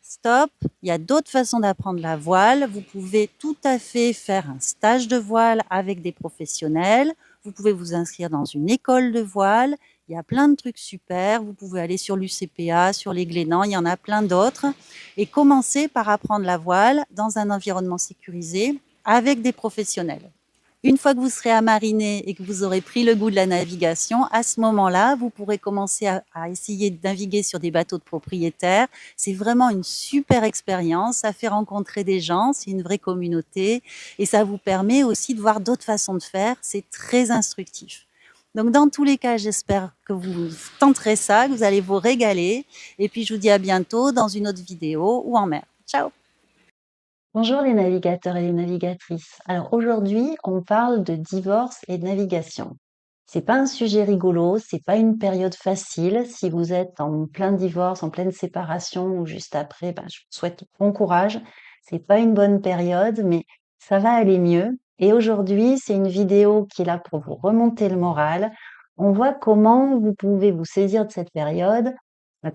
stop, il y a d'autres façons d'apprendre la voile. Vous pouvez tout à fait faire un stage de voile avec des professionnels. Vous pouvez vous inscrire dans une école de voile. Il y a plein de trucs super. Vous pouvez aller sur l'UCPA, sur les Glénans, il y en a plein d'autres. Et commencer par apprendre la voile dans un environnement sécurisé avec des professionnels. Une fois que vous serez amariné et que vous aurez pris le goût de la navigation, à ce moment-là, vous pourrez commencer à essayer de naviguer sur des bateaux de propriétaires. C'est vraiment une super expérience, ça fait rencontrer des gens, c'est une vraie communauté et ça vous permet aussi de voir d'autres façons de faire. C'est très instructif. Donc dans tous les cas, j'espère que vous tenterez ça, que vous allez vous régaler. Et puis je vous dis à bientôt dans une autre vidéo ou en mer. Ciao! Bonjour les navigateurs et les navigatrices. Alors aujourd'hui, on parle de divorce et de navigation. C'est pas un sujet rigolo, c'est pas une période facile. Si vous êtes en plein divorce, en pleine séparation ou juste après, je vous souhaite bon courage. C'est pas une bonne période, mais ça va aller mieux. Et aujourd'hui, c'est une vidéo qui est là pour vous remonter le moral. On voit comment vous pouvez vous saisir de cette période,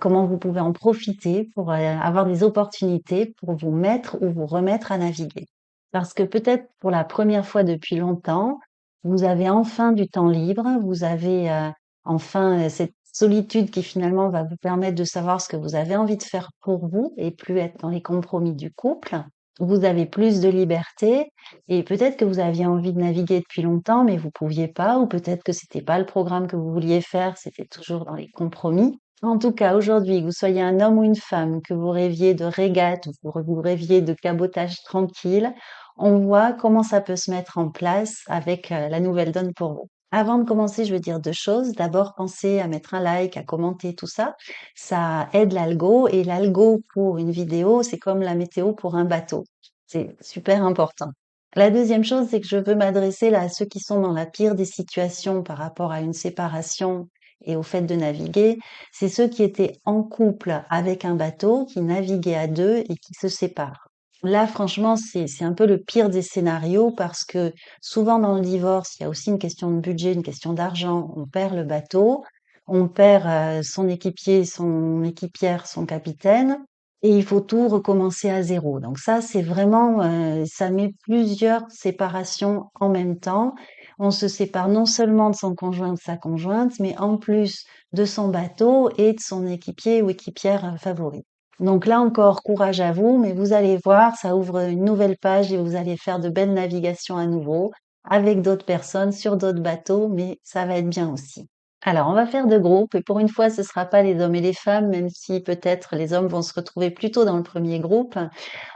comment vous pouvez en profiter pour avoir des opportunités pour vous mettre ou vous remettre à naviguer. Parce que peut-être pour la première fois depuis longtemps, vous avez enfin du temps libre, vous avez enfin cette solitude qui finalement va vous permettre de savoir ce que vous avez envie de faire pour vous et plus être dans les compromis du couple. Vous avez plus de liberté et peut-être que vous aviez envie de naviguer depuis longtemps, mais vous pouviez pas, ou peut-être que c'était pas le programme que vous vouliez faire, c'était toujours dans les compromis. En tout cas, aujourd'hui, que vous soyez un homme ou une femme, que vous rêviez de régate ou que vous rêviez de cabotage tranquille, on voit comment ça peut se mettre en place avec la nouvelle donne pour vous. Avant de commencer, je veux dire deux choses. D'abord, pensez à mettre un like, à commenter tout ça. Ça aide l'algo et l'algo pour une vidéo, c'est comme la météo pour un bateau. C'est super important. La deuxième chose, c'est que je veux m'adresser là à ceux qui sont dans la pire des situations par rapport à une séparation et au fait de naviguer. C'est ceux qui étaient en couple avec un bateau, qui naviguaient à deux et qui se séparent. Là, franchement, c'est un peu le pire des scénarios parce que souvent dans le divorce, il y a aussi une question de budget, une question d'argent. On perd le bateau, on perd son équipier, son équipière, son capitaine, et il faut tout recommencer à zéro. Donc ça, c'est vraiment, ça met plusieurs séparations en même temps. On se sépare non seulement de son conjoint, de sa conjointe, mais en plus de son bateau et de son équipier ou équipière favori. Donc là encore, courage à vous, mais vous allez voir, ça ouvre une nouvelle page et vous allez faire de belles navigations à nouveau avec d'autres personnes sur d'autres bateaux, mais ça va être bien aussi. Alors, on va faire deux groupes et pour une fois, ce sera pas les hommes et les femmes, même si peut-être les hommes vont se retrouver plutôt dans le premier groupe.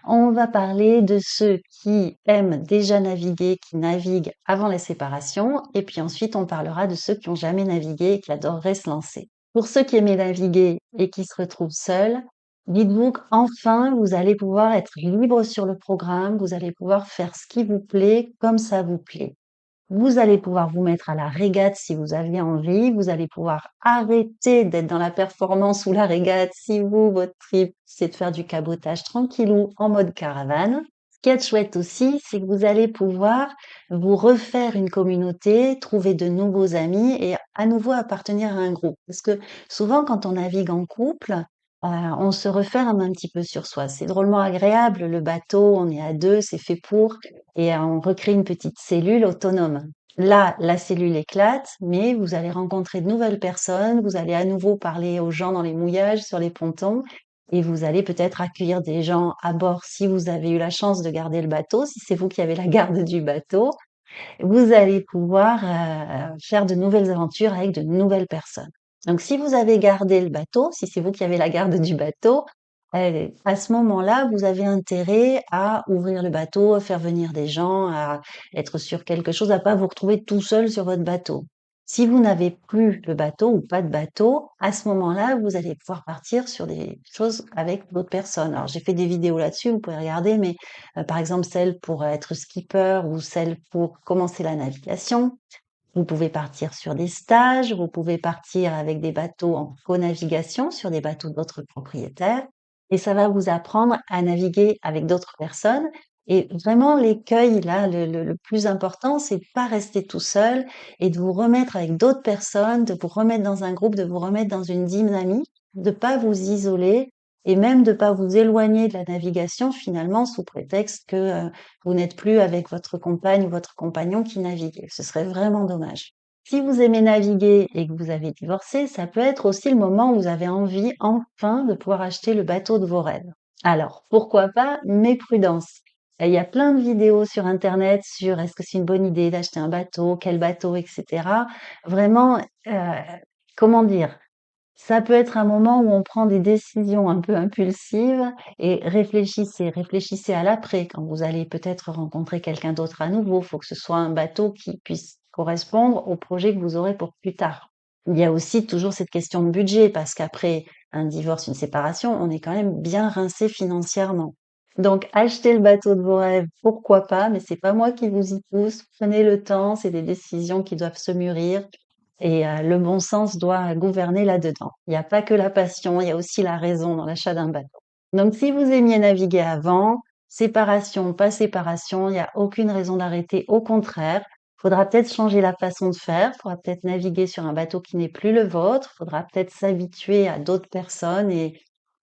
On va parler de ceux qui aiment déjà naviguer, qui naviguent avant la séparation, et puis ensuite on parlera de ceux qui n'ont jamais navigué et qui adoreraient se lancer. Pour ceux qui aiment naviguer et qui se retrouvent seuls, dites-vous qu'enfin, vous allez pouvoir être libre sur le programme, vous allez pouvoir faire ce qui vous plaît comme ça vous plaît. Vous allez pouvoir vous mettre à la régate si vous aviez envie, vous allez pouvoir arrêter d'être dans la performance ou la régate si vous, votre trip, c'est de faire du cabotage tranquillou en mode caravane. Ce qui est chouette aussi, c'est que vous allez pouvoir vous refaire une communauté, trouver de nouveaux amis et à nouveau appartenir à un groupe. Parce que souvent, quand on navigue en couple, on se referme un petit peu sur soi. C'est drôlement agréable, le bateau, on est à deux, c'est fait pour, et on recrée une petite cellule autonome. Là, la cellule éclate, mais vous allez rencontrer de nouvelles personnes, vous allez à nouveau parler aux gens dans les mouillages, sur les pontons, et vous allez peut-être accueillir des gens à bord si vous avez eu la chance de garder le bateau, si c'est vous qui avez la garde du bateau. Vous allez pouvoir faire de nouvelles aventures avec de nouvelles personnes. Donc, si vous avez gardé le bateau, si c'est vous qui avez la garde du bateau, à ce moment-là, vous avez intérêt à ouvrir le bateau, à faire venir des gens, à être sur quelque chose, à pas vous retrouver tout seul sur votre bateau. Si vous n'avez plus le bateau ou pas de bateau, à ce moment-là, vous allez pouvoir partir sur des choses avec d'autres personnes. Alors, j'ai fait des vidéos là-dessus, vous pouvez regarder, mais par exemple, celle pour être skipper ou celle pour commencer la navigation. Vous pouvez partir sur des stages, vous pouvez partir avec des bateaux en co-navigation sur des bateaux d'autres propriétaires et ça va vous apprendre à naviguer avec d'autres personnes. Et vraiment, l'écueil, là, le plus important, c'est de pas rester tout seul et de vous remettre avec d'autres personnes, de vous remettre dans un groupe, de vous remettre dans une dynamique, de pas vous isoler et même de pas vous éloigner de la navigation finalement sous prétexte que vous n'êtes plus avec votre compagne ou votre compagnon qui navigue. Ce serait vraiment dommage. Si vous aimez naviguer et que vous avez divorcé, ça peut être aussi le moment où vous avez envie enfin de pouvoir acheter le bateau de vos rêves. Alors, pourquoi pas, mais prudence. Il y a plein de vidéos sur Internet sur est-ce que c'est une bonne idée d'acheter un bateau, quel bateau, etc. Vraiment, comment dire, ça peut être un moment où on prend des décisions un peu impulsives et réfléchissez à l'après, quand vous allez peut-être rencontrer quelqu'un d'autre à nouveau. Il faut que ce soit un bateau qui puisse correspondre au projet que vous aurez pour plus tard. Il y a aussi toujours cette question de budget, parce qu'après un divorce, une séparation, on est quand même bien rincé financièrement. Donc, acheter le bateau de vos rêves, pourquoi pas, mais c'est pas moi qui vous y pousse. Prenez le temps, c'est des décisions qui doivent se mûrir. Et le bon sens doit gouverner là-dedans. Il n'y a pas que la passion, il y a aussi la raison dans l'achat d'un bateau. Donc si vous aimiez naviguer avant, séparation, pas séparation, il n'y a aucune raison d'arrêter. Au contraire, faudra peut-être changer la façon de faire, faudra peut-être naviguer sur un bateau qui n'est plus le vôtre, faudra peut-être s'habituer à d'autres personnes et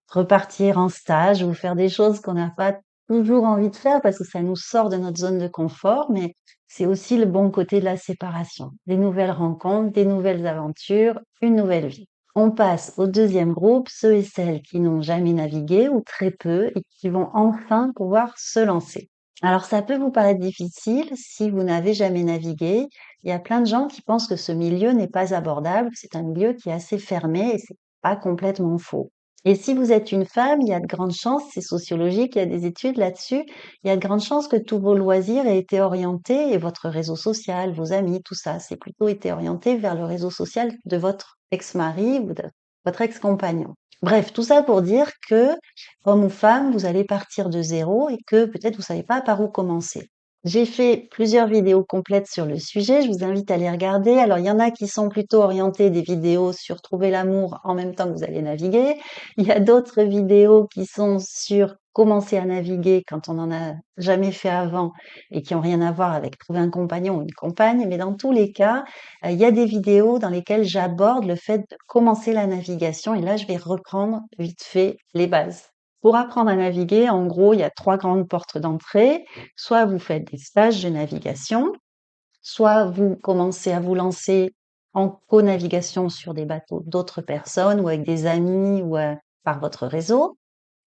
repartir en stage ou faire des choses qu'on n'a pas toujours envie de faire parce que ça nous sort de notre zone de confort, mais c'est aussi le bon côté de la séparation. Des nouvelles rencontres, des nouvelles aventures, une nouvelle vie. On passe au deuxième groupe, ceux et celles qui n'ont jamais navigué ou très peu et qui vont enfin pouvoir se lancer. Alors ça peut vous paraître difficile si vous n'avez jamais navigué. Il y a plein de gens qui pensent que ce milieu n'est pas abordable, que c'est un milieu qui est assez fermé et c'est pas complètement faux. Et si vous êtes une femme, il y a de grandes chances, c'est sociologique, il y a des études là-dessus, il y a de grandes chances que tous vos loisirs aient été orientés et votre réseau social, vos amis, tout ça, c'est plutôt été orienté vers le réseau social de votre ex-mari ou de votre ex-compagnon. Bref, tout ça pour dire que, homme ou femme, vous allez partir de zéro et que peut-être vous savez pas par où commencer. J'ai fait plusieurs vidéos complètes sur le sujet, je vous invite à les regarder. Alors, il y en a qui sont plutôt orientées des vidéos sur trouver l'amour en même temps que vous allez naviguer. Il y a d'autres vidéos qui sont sur commencer à naviguer quand on n'en a jamais fait avant et qui ont rien à voir avec trouver un compagnon ou une compagne. Mais dans tous les cas, il y a des vidéos dans lesquelles j'aborde le fait de commencer la navigation. Et là, je vais reprendre vite fait les bases. Pour apprendre à naviguer, en gros, il y a 3 grandes portes d'entrée. Soit vous faites des stages de navigation, soit vous commencez à vous lancer en co-navigation sur des bateaux d'autres personnes ou avec des amis ou par votre réseau,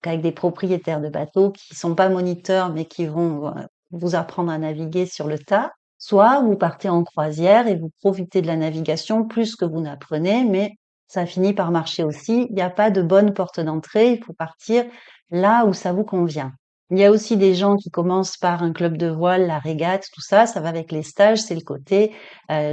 avec des propriétaires de bateaux qui sont pas moniteurs mais qui vont vous apprendre à naviguer sur le tas. Soit vous partez en croisière et vous profitez de la navigation plus que vous n'apprenez, mais ça finit par marcher aussi. Il n'y a pas de bonne porte d'entrée, il faut partir là où ça vous convient. Il y a aussi des gens qui commencent par un club de voile, la régate, tout ça, ça va avec les stages, c'est le côté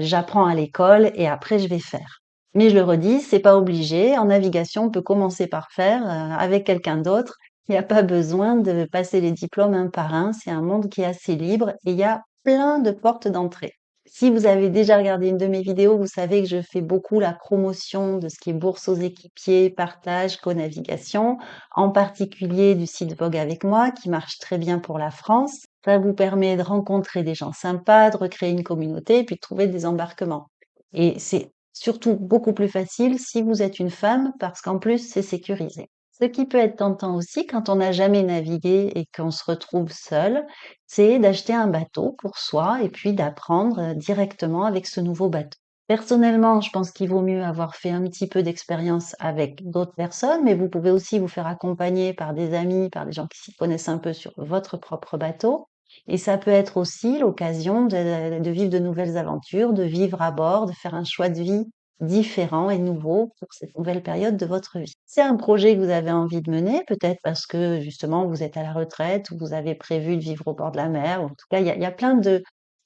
j'apprends à l'école et après je vais faire. Mais je le redis, c'est pas obligé. En navigation, on peut commencer par faire avec quelqu'un d'autre. Il n'y a pas besoin de passer les diplômes un par un. C'est un monde qui est assez libre et il y a plein de portes d'entrée. Si vous avez déjà regardé une de mes vidéos, vous savez que je fais beaucoup la promotion de ce qui est bourse aux équipiers, partage, co-navigation, en particulier du site Vogue avec moi, qui marche très bien pour la France. Ça vous permet de rencontrer des gens sympas, de recréer une communauté et puis de trouver des embarquements. Et c'est surtout beaucoup plus facile si vous êtes une femme parce qu'en plus, c'est sécurisé. Ce qui peut être tentant aussi quand on n'a jamais navigué et qu'on se retrouve seul, c'est d'acheter un bateau pour soi et puis d'apprendre directement avec ce nouveau bateau. Personnellement, je pense qu'il vaut mieux avoir fait un petit peu d'expérience avec d'autres personnes, mais vous pouvez aussi vous faire accompagner par des amis, par des gens qui s'y connaissent un peu sur votre propre bateau. Et ça peut être aussi l'occasion de vivre de nouvelles aventures, de vivre à bord, de faire un choix de vie différent et nouveau pour cette nouvelle période de votre vie. C'est un projet que vous avez envie de mener, peut-être parce que justement vous êtes à la retraite ou vous avez prévu de vivre au bord de la mer. Ou en tout cas, il y a plein de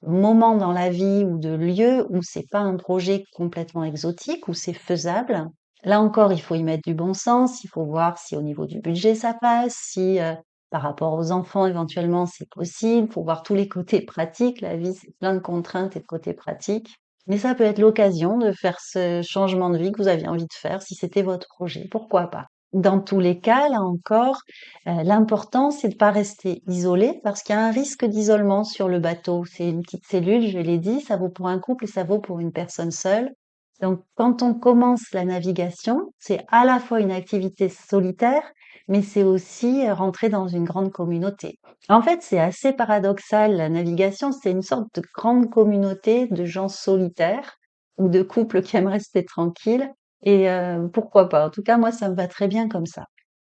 moments dans la vie ou de lieux où c'est pas un projet complètement exotique, où c'est faisable. Là encore, il faut y mettre du bon sens, il faut voir si au niveau du budget ça passe, si par rapport aux enfants éventuellement c'est possible, il faut voir tous les côtés pratiques. La vie, c'est plein de contraintes et de côtés pratiques. Mais ça peut être l'occasion de faire ce changement de vie que vous aviez envie de faire si c'était votre projet. Pourquoi pas? Dans tous les cas, là encore, l'important, c'est de pas rester isolé parce qu'il y a un risque d'isolement sur le bateau. C'est une petite cellule, je l'ai dit, ça vaut pour un couple et ça vaut pour une personne seule. Donc, quand on commence la navigation, c'est à la fois une activité solitaire, mais c'est aussi rentrer dans une grande communauté. En fait, c'est assez paradoxal, la navigation, c'est une sorte de grande communauté de gens solitaires ou de couples qui aiment rester tranquilles. Et pourquoi pas? En tout cas, moi, ça me va très bien comme ça.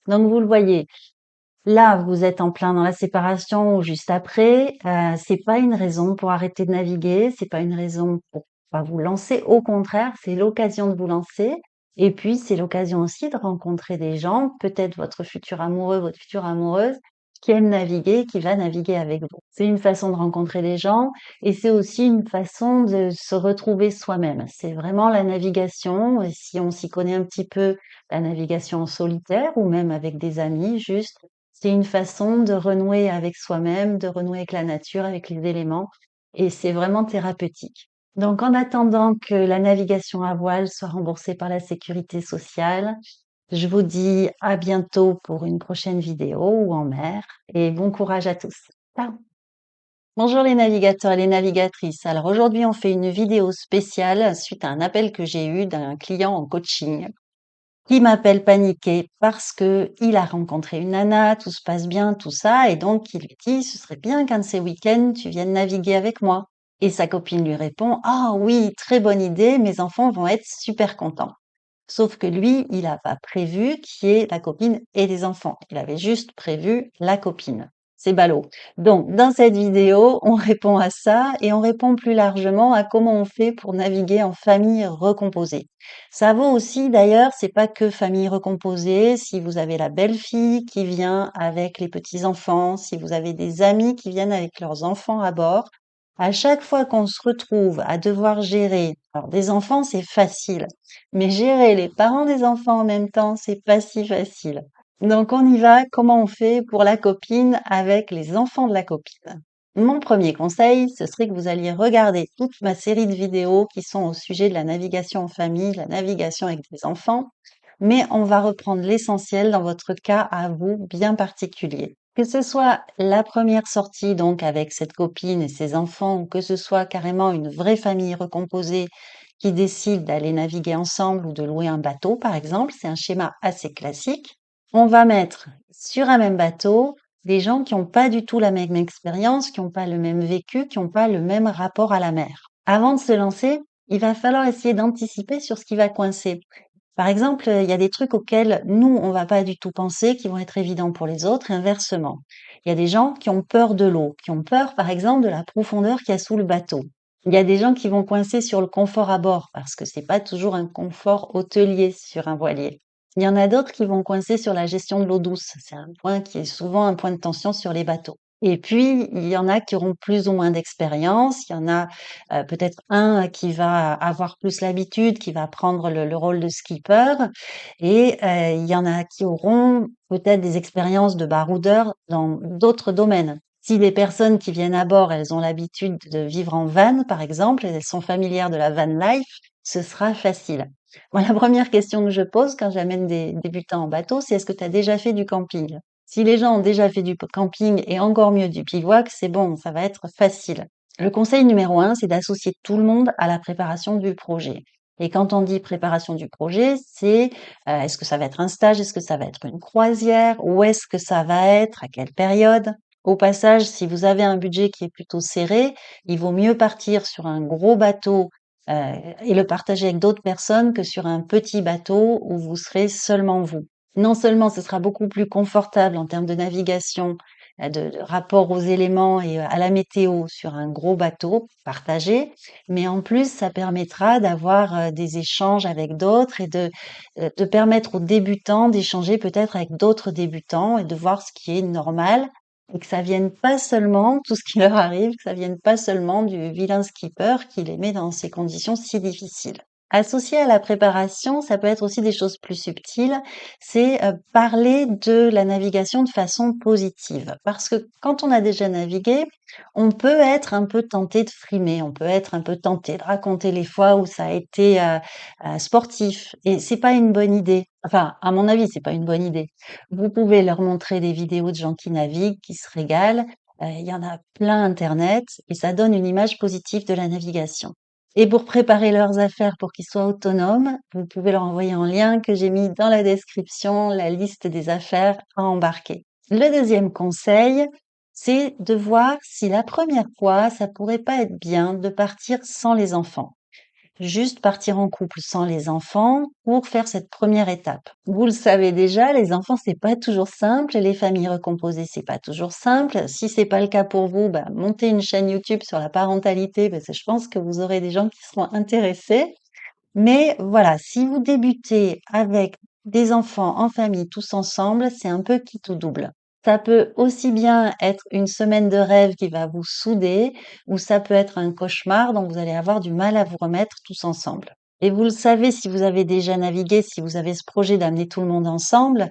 Donc, vous le voyez, là, vous êtes en plein dans la séparation ou juste après. C'est pas une raison pour arrêter de naviguer, c'est pas une raison pour pas vous lancer. Au contraire, c'est l'occasion de vous lancer. Et puis, c'est l'occasion aussi de rencontrer des gens, peut-être votre futur amoureux, votre future amoureuse, qui aime naviguer, qui va naviguer avec vous. C'est une façon de rencontrer des gens et c'est aussi une façon de se retrouver soi-même. C'est vraiment la navigation, et si on s'y connaît un petit peu, la navigation en solitaire ou même avec des amis, juste c'est une façon de renouer avec soi-même, de renouer avec la nature, avec les éléments, et c'est vraiment thérapeutique. Donc, en attendant que la navigation à voile soit remboursée par la sécurité sociale, je vous dis à bientôt pour une prochaine vidéo ou en mer, et bon courage à tous. Ciao. Bonjour les navigateurs et les navigatrices. Alors aujourd'hui, on fait une vidéo spéciale suite à un appel que j'ai eu d'un client en coaching qui m'appelle paniqué parce que il a rencontré une nana, tout se passe bien, tout ça, et donc il lui dit, ce serait bien qu'un de ces week-ends, tu viennes naviguer avec moi. Et sa copine lui répond, ah oui, très bonne idée, mes enfants vont être super contents. Sauf que lui, il n'a pas prévu qu'il y ait la copine et les enfants. Il avait juste prévu la copine. C'est ballot. Donc, dans cette vidéo, on répond à ça et on répond plus largement à comment on fait pour naviguer en famille recomposée. Ça vaut aussi, d'ailleurs, c'est pas que famille recomposée. Si vous avez la belle-fille qui vient avec les petits-enfants, si vous avez des amis qui viennent avec leurs enfants à bord, à chaque fois qu'on se retrouve à devoir gérer, alors des enfants, c'est facile. Mais gérer les parents des enfants en même temps, c'est pas si facile. Donc on y va, comment on fait pour la copine avec les enfants de la copine? Mon premier conseil, ce serait que vous alliez regarder toute ma série de vidéos qui sont au sujet de la navigation en famille, la navigation avec des enfants, mais on va reprendre l'essentiel dans votre cas à vous bien particulier. Que ce soit la première sortie donc avec cette copine et ses enfants, ou que ce soit carrément une vraie famille recomposée qui décide d'aller naviguer ensemble ou de louer un bateau, par exemple, c'est un schéma assez classique. On va mettre sur un même bateau des gens qui n'ont pas du tout la même expérience, qui n'ont pas le même vécu, qui n'ont pas le même rapport à la mer. Avant de se lancer, il va falloir essayer d'anticiper sur ce qui va coincer. Par exemple, il y a des trucs auxquels nous, on va pas du tout penser, qui vont être évidents pour les autres, et inversement. Il y a des gens qui ont peur de l'eau, qui ont peur, par exemple, de la profondeur qu'il y a sous le bateau. Il y a des gens qui vont coincer sur le confort à bord, parce que c'est pas toujours un confort hôtelier sur un voilier. Il y en a d'autres qui vont coincer sur la gestion de l'eau douce. C'est un point qui est souvent un point de tension sur les bateaux. Et puis, il y en a qui auront plus ou moins d'expérience. Il y en a peut-être un qui va avoir plus l'habitude, qui va prendre le rôle de skipper. Et il y en a qui auront peut-être des expériences de baroudeur dans d'autres domaines. Si les personnes qui viennent à bord, elles ont l'habitude de vivre en van, par exemple, et elles sont familières de la van life, ce sera facile. Moi, la première question que je pose quand j'amène des débutants en bateau, c'est est-ce que tu as déjà fait du camping? Si les gens ont déjà fait du camping et encore mieux du bivouac, c'est bon, ça va être facile. Le conseil numéro un, c'est d'associer tout le monde à la préparation du projet. Et quand on dit préparation du projet, c'est est-ce que ça va être un stage, est-ce que ça va être une croisière, où est-ce que ça va être, à quelle période? Au passage, si vous avez un budget qui est plutôt serré, il vaut mieux partir sur un gros bateau et le partager avec d'autres personnes que sur un petit bateau où vous serez seulement vous. Non seulement ce sera beaucoup plus confortable en termes de navigation, de rapport aux éléments et à la météo sur un gros bateau partagé, mais en plus, ça permettra d'avoir des échanges avec d'autres et de permettre aux débutants d'échanger peut-être avec d'autres débutants et de voir ce qui est normal et que ça vienne pas seulement, tout ce qui leur arrive, que ça vienne pas seulement du vilain skipper qui les met dans ces conditions si difficiles. Associé à la préparation, ça peut être aussi des choses plus subtiles, c'est parler de la navigation de façon positive. Parce que quand on a déjà navigué, on peut être un peu tenté de frimer, on peut être un peu tenté de raconter les fois où ça a été sportif. Et c'est pas une bonne idée. Enfin, à mon avis, c'est pas une bonne idée. Vous pouvez leur montrer des vidéos de gens qui naviguent, qui se régalent. Il y en a plein Internet et ça donne une image positive de la navigation. Et pour préparer leurs affaires pour qu'ils soient autonomes, vous pouvez leur envoyer en lien que j'ai mis dans la description la liste des affaires à embarquer. Le deuxième conseil, c'est de voir si la première fois, ça pourrait pas être bien de partir sans les enfants. Juste partir en couple sans les enfants pour faire cette première étape. Vous le savez déjà, les enfants, c'est pas toujours simple, et les familles recomposées, c'est pas toujours simple. Si c'est pas le cas pour vous, bah, montez une chaîne YouTube sur la parentalité, parce que je pense que vous aurez des gens qui seront intéressés. Mais voilà, si vous débutez avec des enfants en famille tous ensemble, c'est un peu qui tout double. Ça peut aussi bien être une semaine de rêve qui va vous souder, ou ça peut être un cauchemar dont vous allez avoir du mal à vous remettre tous ensemble. Et vous le savez, si vous avez déjà navigué, si vous avez ce projet d'amener tout le monde ensemble,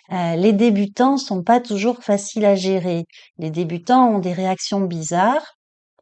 les débutants sont pas toujours faciles à gérer. Les débutants ont des réactions bizarres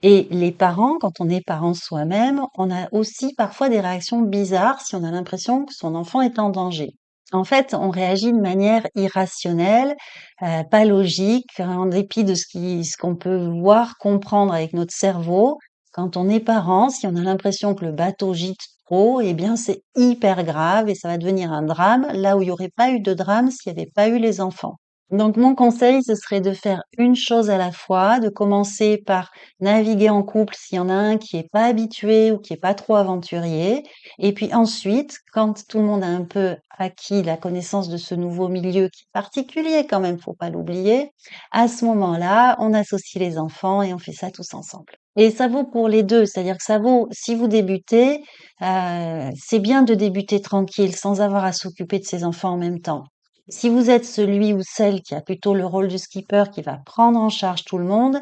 et les parents, quand on est parent soi-même, on a aussi parfois des réactions bizarres si on a l'impression que son enfant est en danger. En fait, on réagit de manière irrationnelle, pas logique, en dépit de ce qu'on peut voir, comprendre avec notre cerveau. Quand on est parent, si on a l'impression que le bateau gîte trop, eh bien c'est hyper grave et ça va devenir un drame, là où il n'y aurait pas eu de drame s'il n'y avait pas eu les enfants. Donc mon conseil, ce serait de faire une chose à la fois, de commencer par naviguer en couple s'il y en a un qui est pas habitué ou qui est pas trop aventurier. Et puis ensuite, quand tout le monde a un peu acquis la connaissance de ce nouveau milieu qui est particulier quand même, faut pas l'oublier, à ce moment-là, on associe les enfants et on fait ça tous ensemble. Et ça vaut pour les deux, c'est-à-dire que ça vaut, si vous débutez, c'est bien de débuter tranquille, sans avoir à s'occuper de ses enfants en même temps. Si vous êtes celui ou celle qui a plutôt le rôle du skipper qui va prendre en charge tout le monde,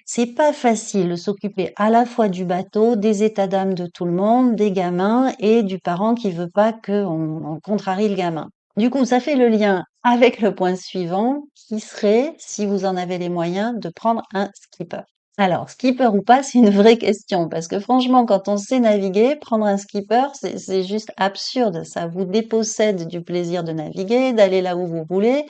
c'est pas facile de s'occuper à la fois du bateau, des états d'âme de tout le monde, des gamins et du parent qui veut pas qu'on contrarie le gamin. Du coup, ça fait le lien avec le point suivant qui serait, si vous en avez les moyens, de prendre un skipper. Alors, skipper ou pas, c'est une vraie question parce que franchement, quand on sait naviguer, prendre un skipper, c'est juste absurde. Ça vous dépossède du plaisir de naviguer, d'aller là où vous voulez.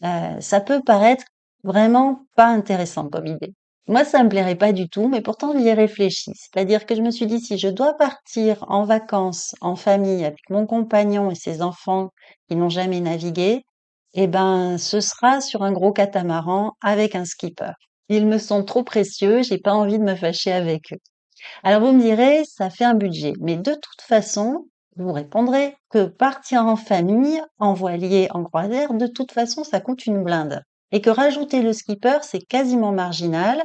Ça peut paraître vraiment pas intéressant comme idée. Moi, ça me plairait pas du tout, mais pourtant j'y ai réfléchi. C'est-à-dire que je me suis dit, si je dois partir en vacances, en famille, avec mon compagnon et ses enfants qui n'ont jamais navigué, eh ben, ce sera sur un gros catamaran avec un skipper. Ils me sont trop précieux, j'ai pas envie de me fâcher avec eux. Alors vous me direz, ça fait un budget, mais de toute façon, vous répondrez que partir en famille, en voilier, en croisière, de toute façon, ça coûte une blinde. Et que rajouter le skipper, c'est quasiment marginal,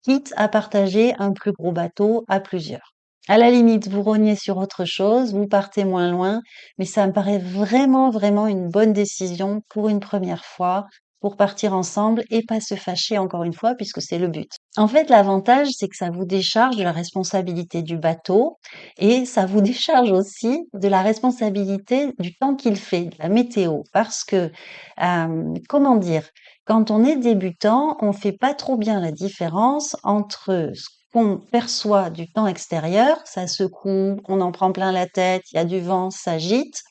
quitte à partager un plus gros bateau à plusieurs. À la limite, vous rognez sur autre chose, vous partez moins loin, mais ça me paraît vraiment, vraiment une bonne décision pour une première fois, pour partir ensemble et pas se fâcher encore une fois, puisque c'est le but. En fait, l'avantage, c'est que ça vous décharge de la responsabilité du bateau et ça vous décharge aussi de la responsabilité du temps qu'il fait, de la météo, parce que, comment dire, quand on est débutant, on fait pas trop bien la différence entre ce qu'on perçoit du temps extérieur, ça secoue, on en prend plein la tête, il y a du vent, ça gîte.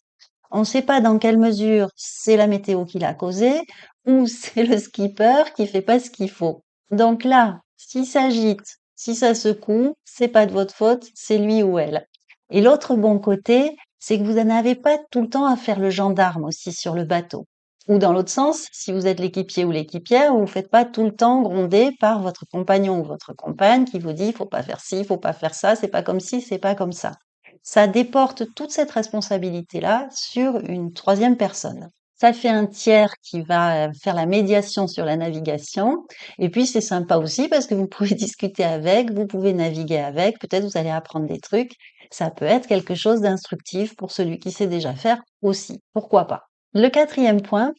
On ne sait pas dans quelle mesure c'est la météo qui l'a causé ou c'est le skipper qui fait pas ce qu'il faut. Donc là, si ça gîte, si ça secoue, c'est pas de votre faute, c'est lui ou elle. Et l'autre bon côté, c'est que vous n'avez pas tout le temps à faire le gendarme aussi sur le bateau. Ou dans l'autre sens, si vous êtes l'équipier ou l'équipière, vous ne faites pas tout le temps gronder par votre compagnon ou votre compagne qui vous dit faut pas faire ci, faut pas faire ça, c'est pas comme ci, c'est pas comme ça. Ça déporte toute cette responsabilité-là sur une troisième personne. Ça fait un tiers qui va faire la médiation sur la navigation. Et puis c'est sympa aussi parce que vous pouvez discuter avec, vous pouvez naviguer avec, peut-être vous allez apprendre des trucs. Ça peut être quelque chose d'instructif pour celui qui sait déjà faire aussi. Pourquoi pas? Le quatrième point,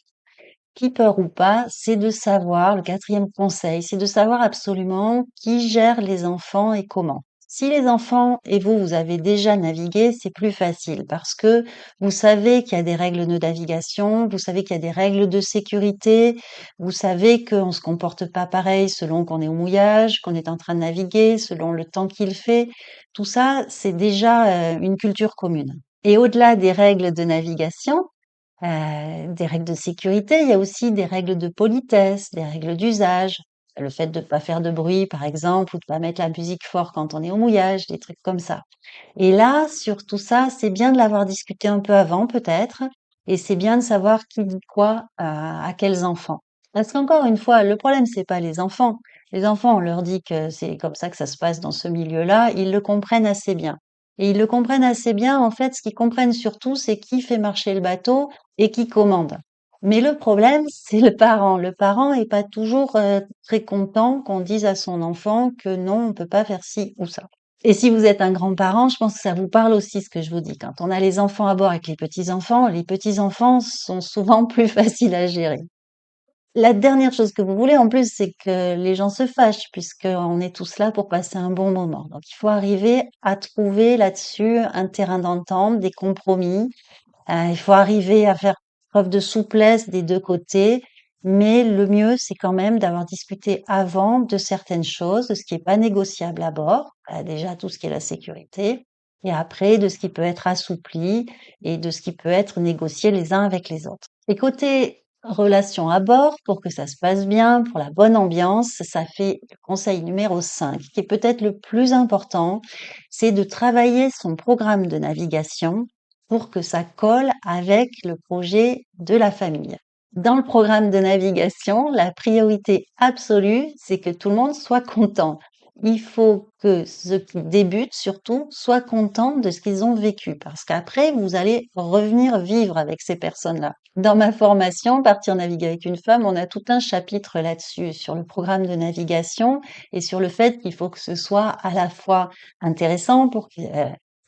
qui peur ou pas, c'est de savoir, le quatrième conseil, c'est de savoir absolument qui gère les enfants et comment. Si les enfants et vous, vous avez déjà navigué, c'est plus facile parce que vous savez qu'il y a des règles de navigation, vous savez qu'il y a des règles de sécurité, vous savez qu'on se comporte pas pareil selon qu'on est au mouillage, qu'on est en train de naviguer, selon le temps qu'il fait. Tout ça, c'est déjà une culture commune. Et au-delà des règles de navigation, des règles de sécurité, il y a aussi des règles de politesse, des règles d'usage. Le fait de ne pas faire de bruit, par exemple, ou de pas mettre la musique fort quand on est au mouillage, des trucs comme ça. Et là, sur tout ça, c'est bien de l'avoir discuté un peu avant, peut-être, et c'est bien de savoir qui dit quoi à quels enfants. Parce qu'encore une fois, le problème, c'est pas les enfants. Les enfants, on leur dit que c'est comme ça que ça se passe dans ce milieu-là, ils le comprennent assez bien. Et ils le comprennent assez bien, en fait, ce qu'ils comprennent surtout, c'est qui fait marcher le bateau et qui commande. Mais le problème, c'est le parent. Le parent est pas toujours très content qu'on dise à son enfant que non, on peut pas faire ci ou ça. Et si vous êtes un grand-parent, je pense que ça vous parle aussi ce que je vous dis. Quand on a les enfants à bord avec les petits-enfants sont souvent plus faciles à gérer. La dernière chose que vous voulez en plus, c'est que les gens se fâchent puisqu'on est tous là pour passer un bon moment. Donc il faut arriver à trouver là-dessus un terrain d'entente, des compromis. Il faut arriver à faire preuve de souplesse des 2 côtés, mais le mieux, c'est quand même d'avoir discuté avant de certaines choses, de ce qui est pas négociable à bord, déjà tout ce qui est la sécurité et après de ce qui peut être assoupli et de ce qui peut être négocié les uns avec les autres. Et côté relations à bord, pour que ça se passe bien, pour la bonne ambiance, ça fait le conseil numéro 5, qui est peut-être le plus important, c'est de travailler son programme de navigation pour que ça colle avec le projet de la famille. Dans le programme de navigation, la priorité absolue, c'est que tout le monde soit content. Il faut que ceux qui débutent, surtout, soient contents de ce qu'ils ont vécu, parce qu'après, vous allez revenir vivre avec ces personnes-là. Dans ma formation, Partir naviguer avec une femme, on a tout un chapitre là-dessus, sur le programme de navigation et sur le fait qu'il faut que ce soit à la fois intéressant pour qu'ils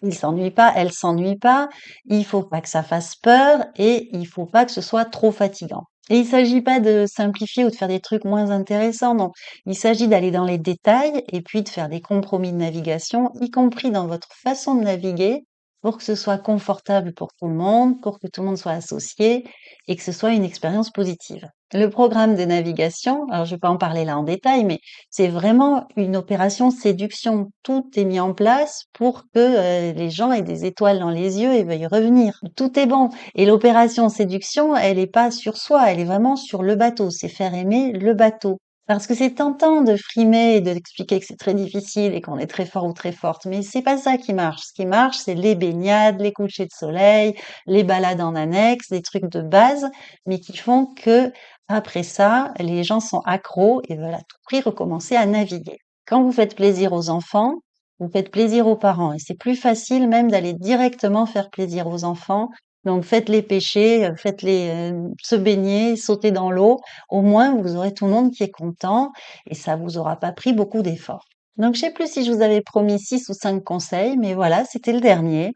il s'ennuie pas, elle s'ennuie pas, il faut pas que ça fasse peur et il faut pas que ce soit trop fatigant. Et il s'agit pas de simplifier ou de faire des trucs moins intéressants, non. Il s'agit d'aller dans les détails et puis de faire des compromis de navigation, y compris dans votre façon de naviguer, pour que ce soit confortable pour tout le monde, pour que tout le monde soit associé et que ce soit une expérience positive. Le programme de navigation, alors je vais pas en parler là en détail, mais c'est vraiment une opération séduction. Tout est mis en place pour que les gens aient des étoiles dans les yeux et veuillent revenir. Tout est bon. Et l'opération séduction, elle est pas sur soi, elle est vraiment sur le bateau. C'est faire aimer le bateau. Parce que c'est tentant de frimer et d'expliquer que c'est très difficile et qu'on est très fort ou très forte, mais c'est pas ça qui marche. Ce qui marche, c'est les baignades, les couchers de soleil, les balades en annexe, des trucs de base, mais qui font que après ça, les gens sont accros et veulent à tout prix recommencer à naviguer. Quand vous faites plaisir aux enfants, vous faites plaisir aux parents et c'est plus facile même d'aller directement faire plaisir aux enfants. Donc faites-les pêcher, faites-les se baigner, sauter dans l'eau. Au moins, vous aurez tout le monde qui est content et ça vous aura pas pris beaucoup d'efforts. Donc je sais plus si je vous avais promis 6 ou 5 conseils, mais voilà, c'était le dernier.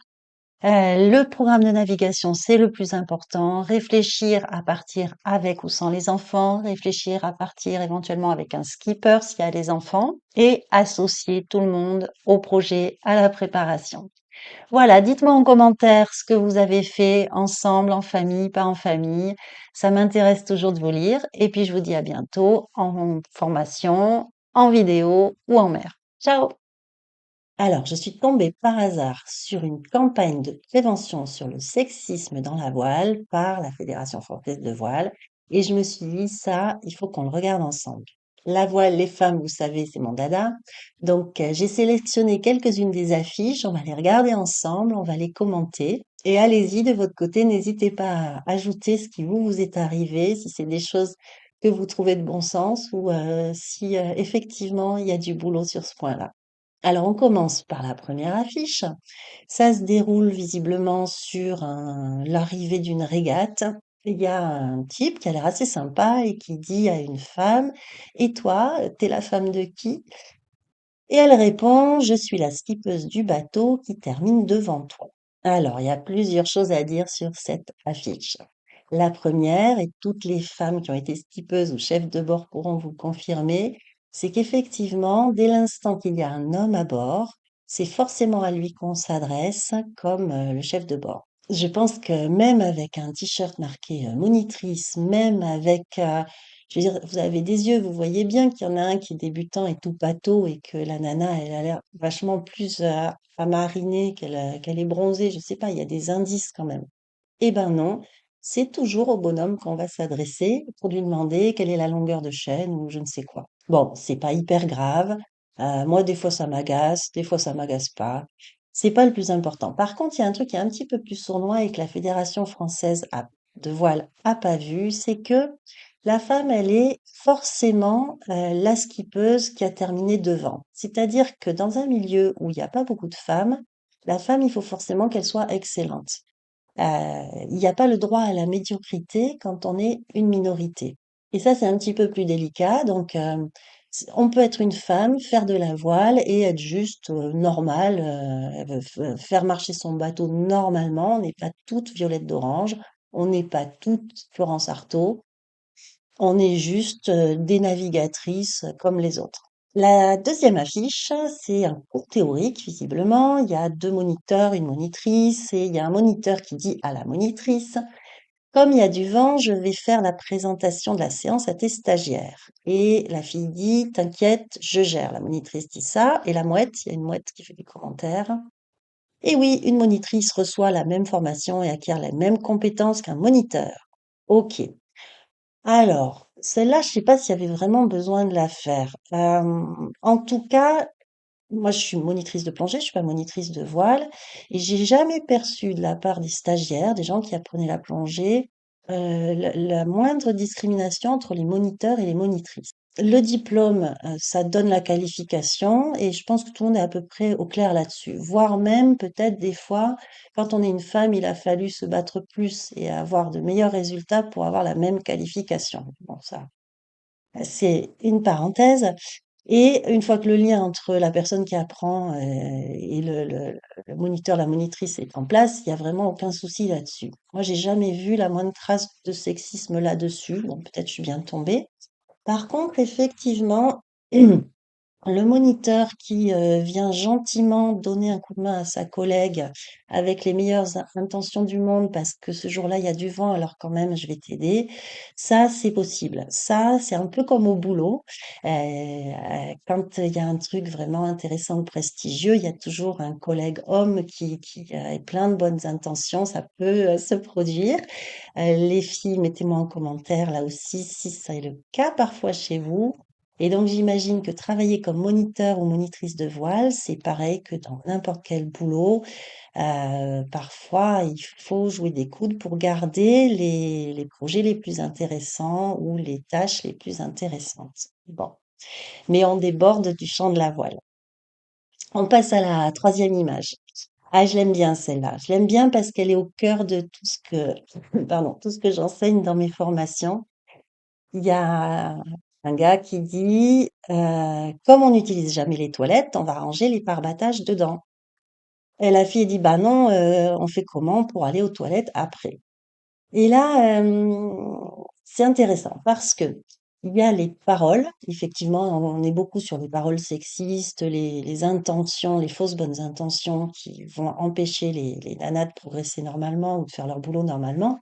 Le programme de navigation, c'est le plus important. Réfléchir à partir avec ou sans les enfants, réfléchir à partir éventuellement avec un skipper s'il y a les enfants et associer tout le monde au projet, à la préparation. Voilà, dites-moi en commentaire ce que vous avez fait ensemble, en famille, pas en famille. Ça m'intéresse toujours de vous lire et puis je vous dis à bientôt en formation, en vidéo ou en mer. Ciao! Alors, je suis tombée par hasard sur une campagne de prévention sur le sexisme dans la voile par la Fédération française de voile et je me suis dit, ça, il faut qu'on le regarde ensemble. La voile, les femmes, vous savez, c'est mon dada. Donc, j'ai sélectionné quelques-unes des affiches. On va les regarder ensemble, on va les commenter. Et allez-y, de votre côté, n'hésitez pas à ajouter ce qui vous est arrivé, si c'est des choses que vous trouvez de bon sens ou si effectivement il y a du boulot sur ce point-là. Alors, on commence par la première affiche. Ça se déroule visiblement sur l'arrivée d'une régate. Il y a un type qui a l'air assez sympa et qui dit à une femme, «Et toi, t'es la femme de qui?» Et elle répond, «Je suis la skippeuse du bateau qui termine devant toi.» Alors, il y a plusieurs choses à dire sur cette affiche. La première, et toutes les femmes qui ont été skippeuses ou chefs de bord pourront vous le confirmer, c'est qu'effectivement, dès l'instant qu'il y a un homme à bord, c'est forcément à lui qu'on s'adresse comme le chef de bord. Je pense que même avec un t-shirt marqué monitrice, même avec je veux dire, vous avez des yeux, vous voyez bien qu'il y en a un qui est débutant et tout pâteau et que la nana, elle a l'air vachement plus à mariner qu'elle est bronzée. Je sais pas, il y a des indices quand même. Eh ben non, c'est toujours au bonhomme qu'on va s'adresser pour lui demander quelle est la longueur de chaîne ou je ne sais quoi. Bon, c'est pas hyper grave. Moi, des fois, ça m'agace, des fois, ça m'agace pas. C'est pas le plus important. Par contre, il y a un truc qui est un petit peu plus sournois et que la Fédération française de voile a pas vu, c'est que la femme, elle est forcément la skippeuse qui a terminé devant. C'est-à-dire que dans un milieu où il n'y a pas beaucoup de femmes, la femme, il faut forcément qu'elle soit excellente. Il n'y a pas le droit à la médiocrité quand on est une minorité. Et ça, c'est un petit peu plus délicat. Donc, on peut être une femme, faire de la voile et être juste normale, faire marcher son bateau normalement. On n'est pas toute Violette d'Orange, on n'est pas toute Florence Artaud. On est juste des navigatrices comme les autres. La deuxième affiche, c'est un cours théorique, visiblement. Il y a deux moniteurs, une monitrice, et il y a un moniteur qui dit à la monitrice, «Comme il y a du vent, je vais faire la présentation de la séance à tes stagiaires.» Et la fille dit, «T'inquiète, je gère.» La monitrice dit ça, et la mouette, il y a une mouette qui fait des commentaires. Et oui, une monitrice reçoit la même formation et acquiert les mêmes compétences qu'un moniteur. Ok. Alors, celle-là, je sais pas s'il y avait vraiment besoin de la faire. En tout cas, moi, je suis monitrice de plongée, je suis pas monitrice de voile, et j'ai jamais perçu de la part des stagiaires, des gens qui apprenaient la plongée, la moindre discrimination entre les moniteurs et les monitrices. Le diplôme, ça donne la qualification, et je pense que tout le monde est à peu près au clair là-dessus. Voire même, peut-être des fois, quand on est une femme, il a fallu se battre plus et avoir de meilleurs résultats pour avoir la même qualification. Bon, ça, c'est une parenthèse. Et une fois que le lien entre la personne qui apprend et le moniteur, la monitrice est en place, il y a vraiment aucun souci là-dessus. Moi, j'ai jamais vu la moindre trace de sexisme là-dessus. Bon, peut-être je suis bien tombée. Par contre, effectivement, le moniteur qui vient gentiment donner un coup de main à sa collègue avec les meilleures intentions du monde parce que ce jour-là, il y a du vent, alors quand même, je vais t'aider. Ça, c'est possible. Ça, c'est un peu comme au boulot. Quand il y a un truc vraiment intéressant ou prestigieux, il y a toujours un collègue homme qui a plein de bonnes intentions. Ça peut se produire. Les filles, mettez-moi en commentaire là aussi si ça est le cas parfois chez vous. Et donc, j'imagine que travailler comme moniteur ou monitrice de voile, c'est pareil que dans n'importe quel boulot. Parfois, il faut jouer des coudes pour garder les projets les plus intéressants ou les tâches les plus intéressantes. Bon, mais on déborde du champ de la voile. On passe à la troisième image. Ah, je l'aime bien celle-là. Je l'aime bien parce qu'elle est au cœur de tout ce que, pardon, tout ce que j'enseigne dans mes formations. Il y a un gars qui dit, comme on n'utilise jamais les toilettes, on va ranger les pare-battages dedans. Et la fille dit, bah non, on fait comment pour aller aux toilettes après? Et là, c'est intéressant parce que il y a les paroles. Effectivement, on est beaucoup sur les paroles sexistes, les intentions, les fausses bonnes intentions qui vont empêcher les nanas de progresser normalement ou de faire leur boulot normalement.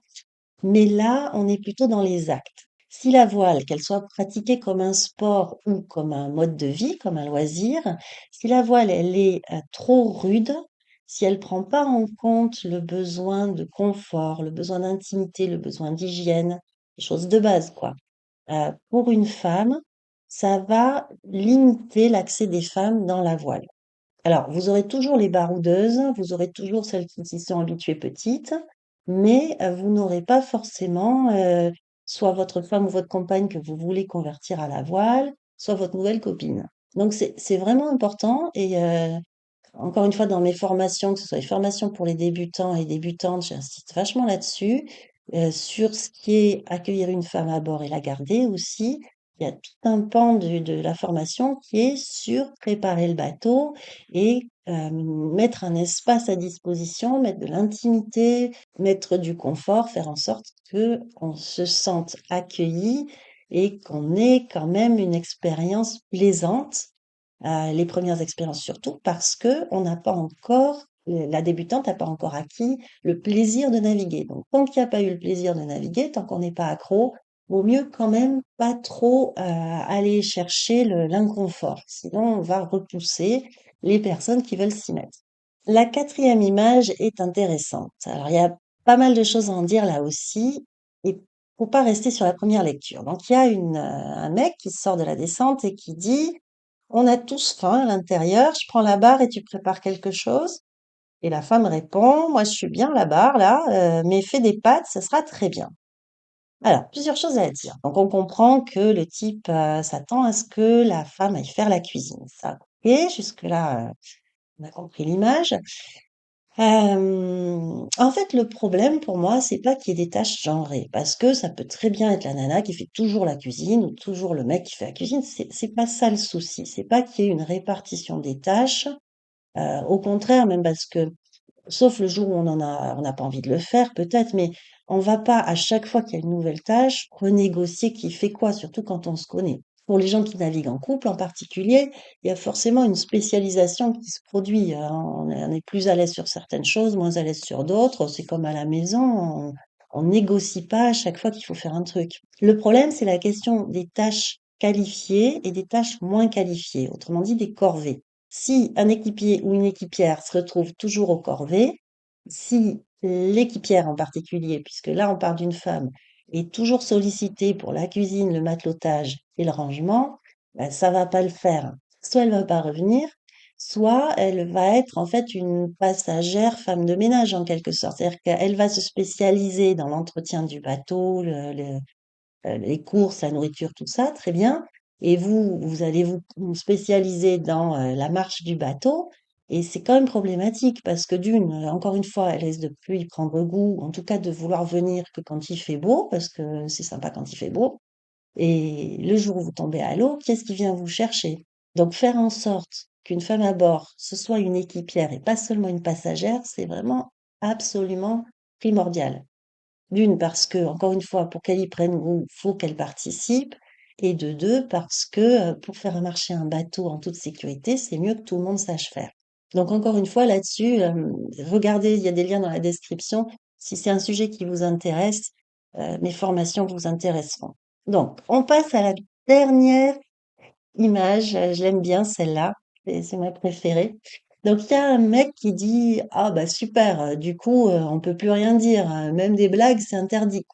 Mais là, on est plutôt dans les actes. Si la voile, qu'elle soit pratiquée comme un sport ou comme un mode de vie, comme un loisir, si la voile, elle est trop rude, si elle prend pas en compte le besoin de confort, le besoin d'intimité, le besoin d'hygiène, les choses de base, quoi. Pour une femme, ça va limiter l'accès des femmes dans la voile. Alors, vous aurez toujours les baroudeuses, vous aurez toujours celles qui s'y sont habituées petites, mais vous n'aurez pas forcément soit votre femme ou votre compagne que vous voulez convertir à la voile, soit votre nouvelle copine. Donc, c'est vraiment important et encore une fois, dans mes formations, que ce soit les formations pour les débutants et débutantes, j'insiste vachement là-dessus, sur ce qui est accueillir une femme à bord et la garder aussi. Il y a tout un pan de la formation qui est sur préparer le bateau et mettre un espace à disposition, mettre de l'intimité, mettre du confort, faire en sorte que on se sente accueilli et qu'on ait quand même une expérience plaisante les premières expériences surtout parce que on n'a pas encore, la débutante n'a pas encore acquis le plaisir de naviguer. Donc, tant qu'il n'y a pas eu le plaisir de naviguer, tant qu'on n'est pas accro, vaut mieux quand même pas trop aller chercher l'inconfort. Sinon, on va repousser les personnes qui veulent s'y mettre. La quatrième image est intéressante. Alors, il y a pas mal de choses à en dire là aussi. Et faut pas rester sur la première lecture. Donc, il y a un mec qui sort de la descente et qui dit on a tous faim à l'intérieur, je prends la barre et tu prépares quelque chose? Et la femme répond, moi je suis bien la barre là, mais fais des pâtes, ça sera très bien. Alors, plusieurs choses à dire. Donc on comprend que le type s'attend à ce que la femme aille faire la cuisine. Ça, ok, jusque-là, on a compris l'image. En fait, le problème pour moi, c'est pas qu'il y ait des tâches genrées, parce que ça peut très bien être la nana qui fait toujours la cuisine ou toujours le mec qui fait la cuisine. C'est pas ça le souci. C'est pas qu'il y ait une répartition des tâches. Au contraire, même parce que, sauf le jour où on n'a pas envie de le faire, peut-être, mais on va pas à chaque fois qu'il y a une nouvelle tâche renégocier qui fait quoi, surtout quand on se connaît. Pour les gens qui naviguent en couple en particulier, il y a forcément une spécialisation qui se produit, hein. On est plus à l'aise sur certaines choses, moins à l'aise sur d'autres. C'est comme à la maison, on négocie pas à chaque fois qu'il faut faire un truc. Le problème, c'est la question des tâches qualifiées et des tâches moins qualifiées, autrement dit des corvées. Si un équipier ou une équipière se retrouve toujours au corvée, si l'équipière en particulier, puisque là on parle d'une femme, est toujours sollicitée pour la cuisine, le matelotage et le rangement, ben, ça va pas le faire. Soit elle va pas revenir, soit elle va être en fait une passagère femme de ménage en quelque sorte. C'est-à-dire qu'elle va se spécialiser dans l'entretien du bateau, les courses, la nourriture, tout ça, très bien. Et vous allez vous spécialiser dans la marche du bateau. Et c'est quand même problématique parce que d'une, encore une fois, elle risque de plus y prendre goût, en tout cas de vouloir venir que quand il fait beau, parce que c'est sympa quand il fait beau. Et le jour où vous tombez à l'eau, qu'est-ce qui vient vous chercher? Donc faire en sorte qu'une femme à bord, ce soit une équipière et pas seulement une passagère, c'est vraiment absolument primordial. D'une, parce que, encore une fois, pour qu'elle y prenne goût, faut qu'elle participe. Et de deux, parce que pour faire marcher un bateau en toute sécurité, c'est mieux que tout le monde sache faire. Donc, encore une fois, là-dessus, regardez, il y a des liens dans la description. Si c'est un sujet qui vous intéresse, mes formations vous intéresseront. Donc, on passe à la dernière image. Je l'aime bien, celle-là. C'est ma préférée. Donc, il y a un mec qui dit, ah, bah, super, du coup, on peut plus rien dire, même des blagues, c'est interdit.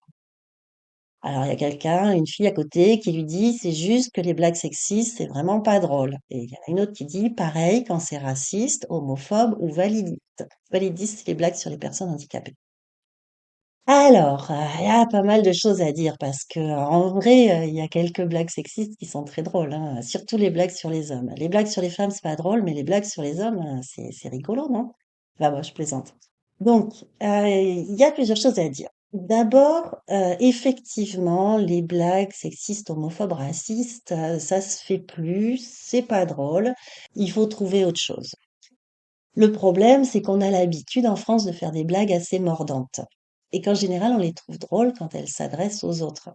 Alors, il y a quelqu'un, une fille à côté, qui lui dit, c'est juste que les blagues sexistes, c'est vraiment pas drôle. Et il y en a une autre qui dit, pareil, quand c'est raciste, homophobe ou validiste. Validiste, c'est les blagues sur les personnes handicapées. Alors, il y a pas mal de choses à dire parce que en vrai, il y a quelques blagues sexistes qui sont très drôles, hein, surtout les blagues sur les hommes. Les blagues sur les femmes, c'est pas drôle, mais les blagues sur les hommes, c'est rigolo, non? Enfin bon, je plaisante. Donc, il y a plusieurs choses à dire. D'abord, effectivement, les blagues sexistes, homophobes, racistes, ça se fait plus, c'est pas drôle, il faut trouver autre chose. Le problème, c'est qu'on a l'habitude en France de faire des blagues assez mordantes et qu'en général, on les trouve drôles quand elles s'adressent aux autres.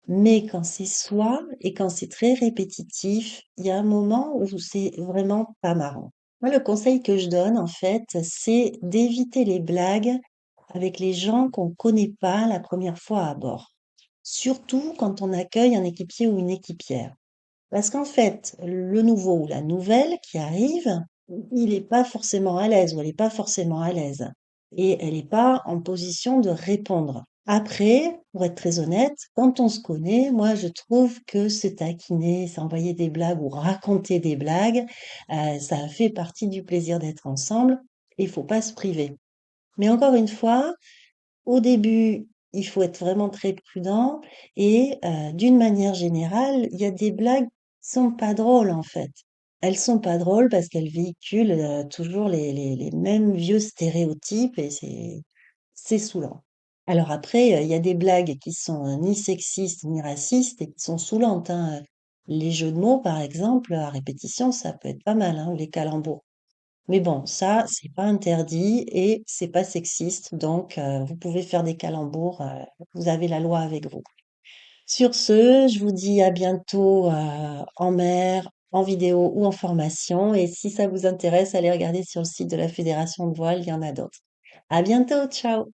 Mais quand c'est soi et quand c'est très répétitif, il y a un moment où c'est vraiment pas marrant. Moi, le conseil que je donne, en fait, c'est d'éviter les blagues avec les gens qu'on connaît pas la première fois à bord. Surtout quand on accueille un équipier ou une équipière. Parce qu'en fait, le nouveau ou la nouvelle qui arrive, il n'est pas forcément à l'aise ou elle n'est pas forcément à l'aise. Et elle n'est pas en position de répondre. Après, pour être très honnête, quand on se connaît, moi je trouve que se taquiner, s'envoyer des blagues ou raconter des blagues, ça fait partie du plaisir d'être ensemble. Il faut pas se priver. Mais encore une fois, au début, il faut être vraiment très prudent et d'une manière générale, il y a des blagues qui sont pas drôles en fait. Elles sont pas drôles parce qu'elles véhiculent toujours les mêmes vieux stéréotypes et c'est saoulant. Alors après, il y a des blagues qui sont ni sexistes ni racistes et qui sont saoulantes, hein. Les jeux de mots, par exemple, à répétition, ça peut être pas mal, hein, ou les calembours. Mais bon, ça, c'est pas interdit et c'est pas sexiste, donc vous pouvez faire des calembours, vous avez la loi avec vous. Sur ce, je vous dis à bientôt en mer, en vidéo ou en formation. Et si ça vous intéresse, allez regarder sur le site de la Fédération de voile, il y en a d'autres. À bientôt, ciao!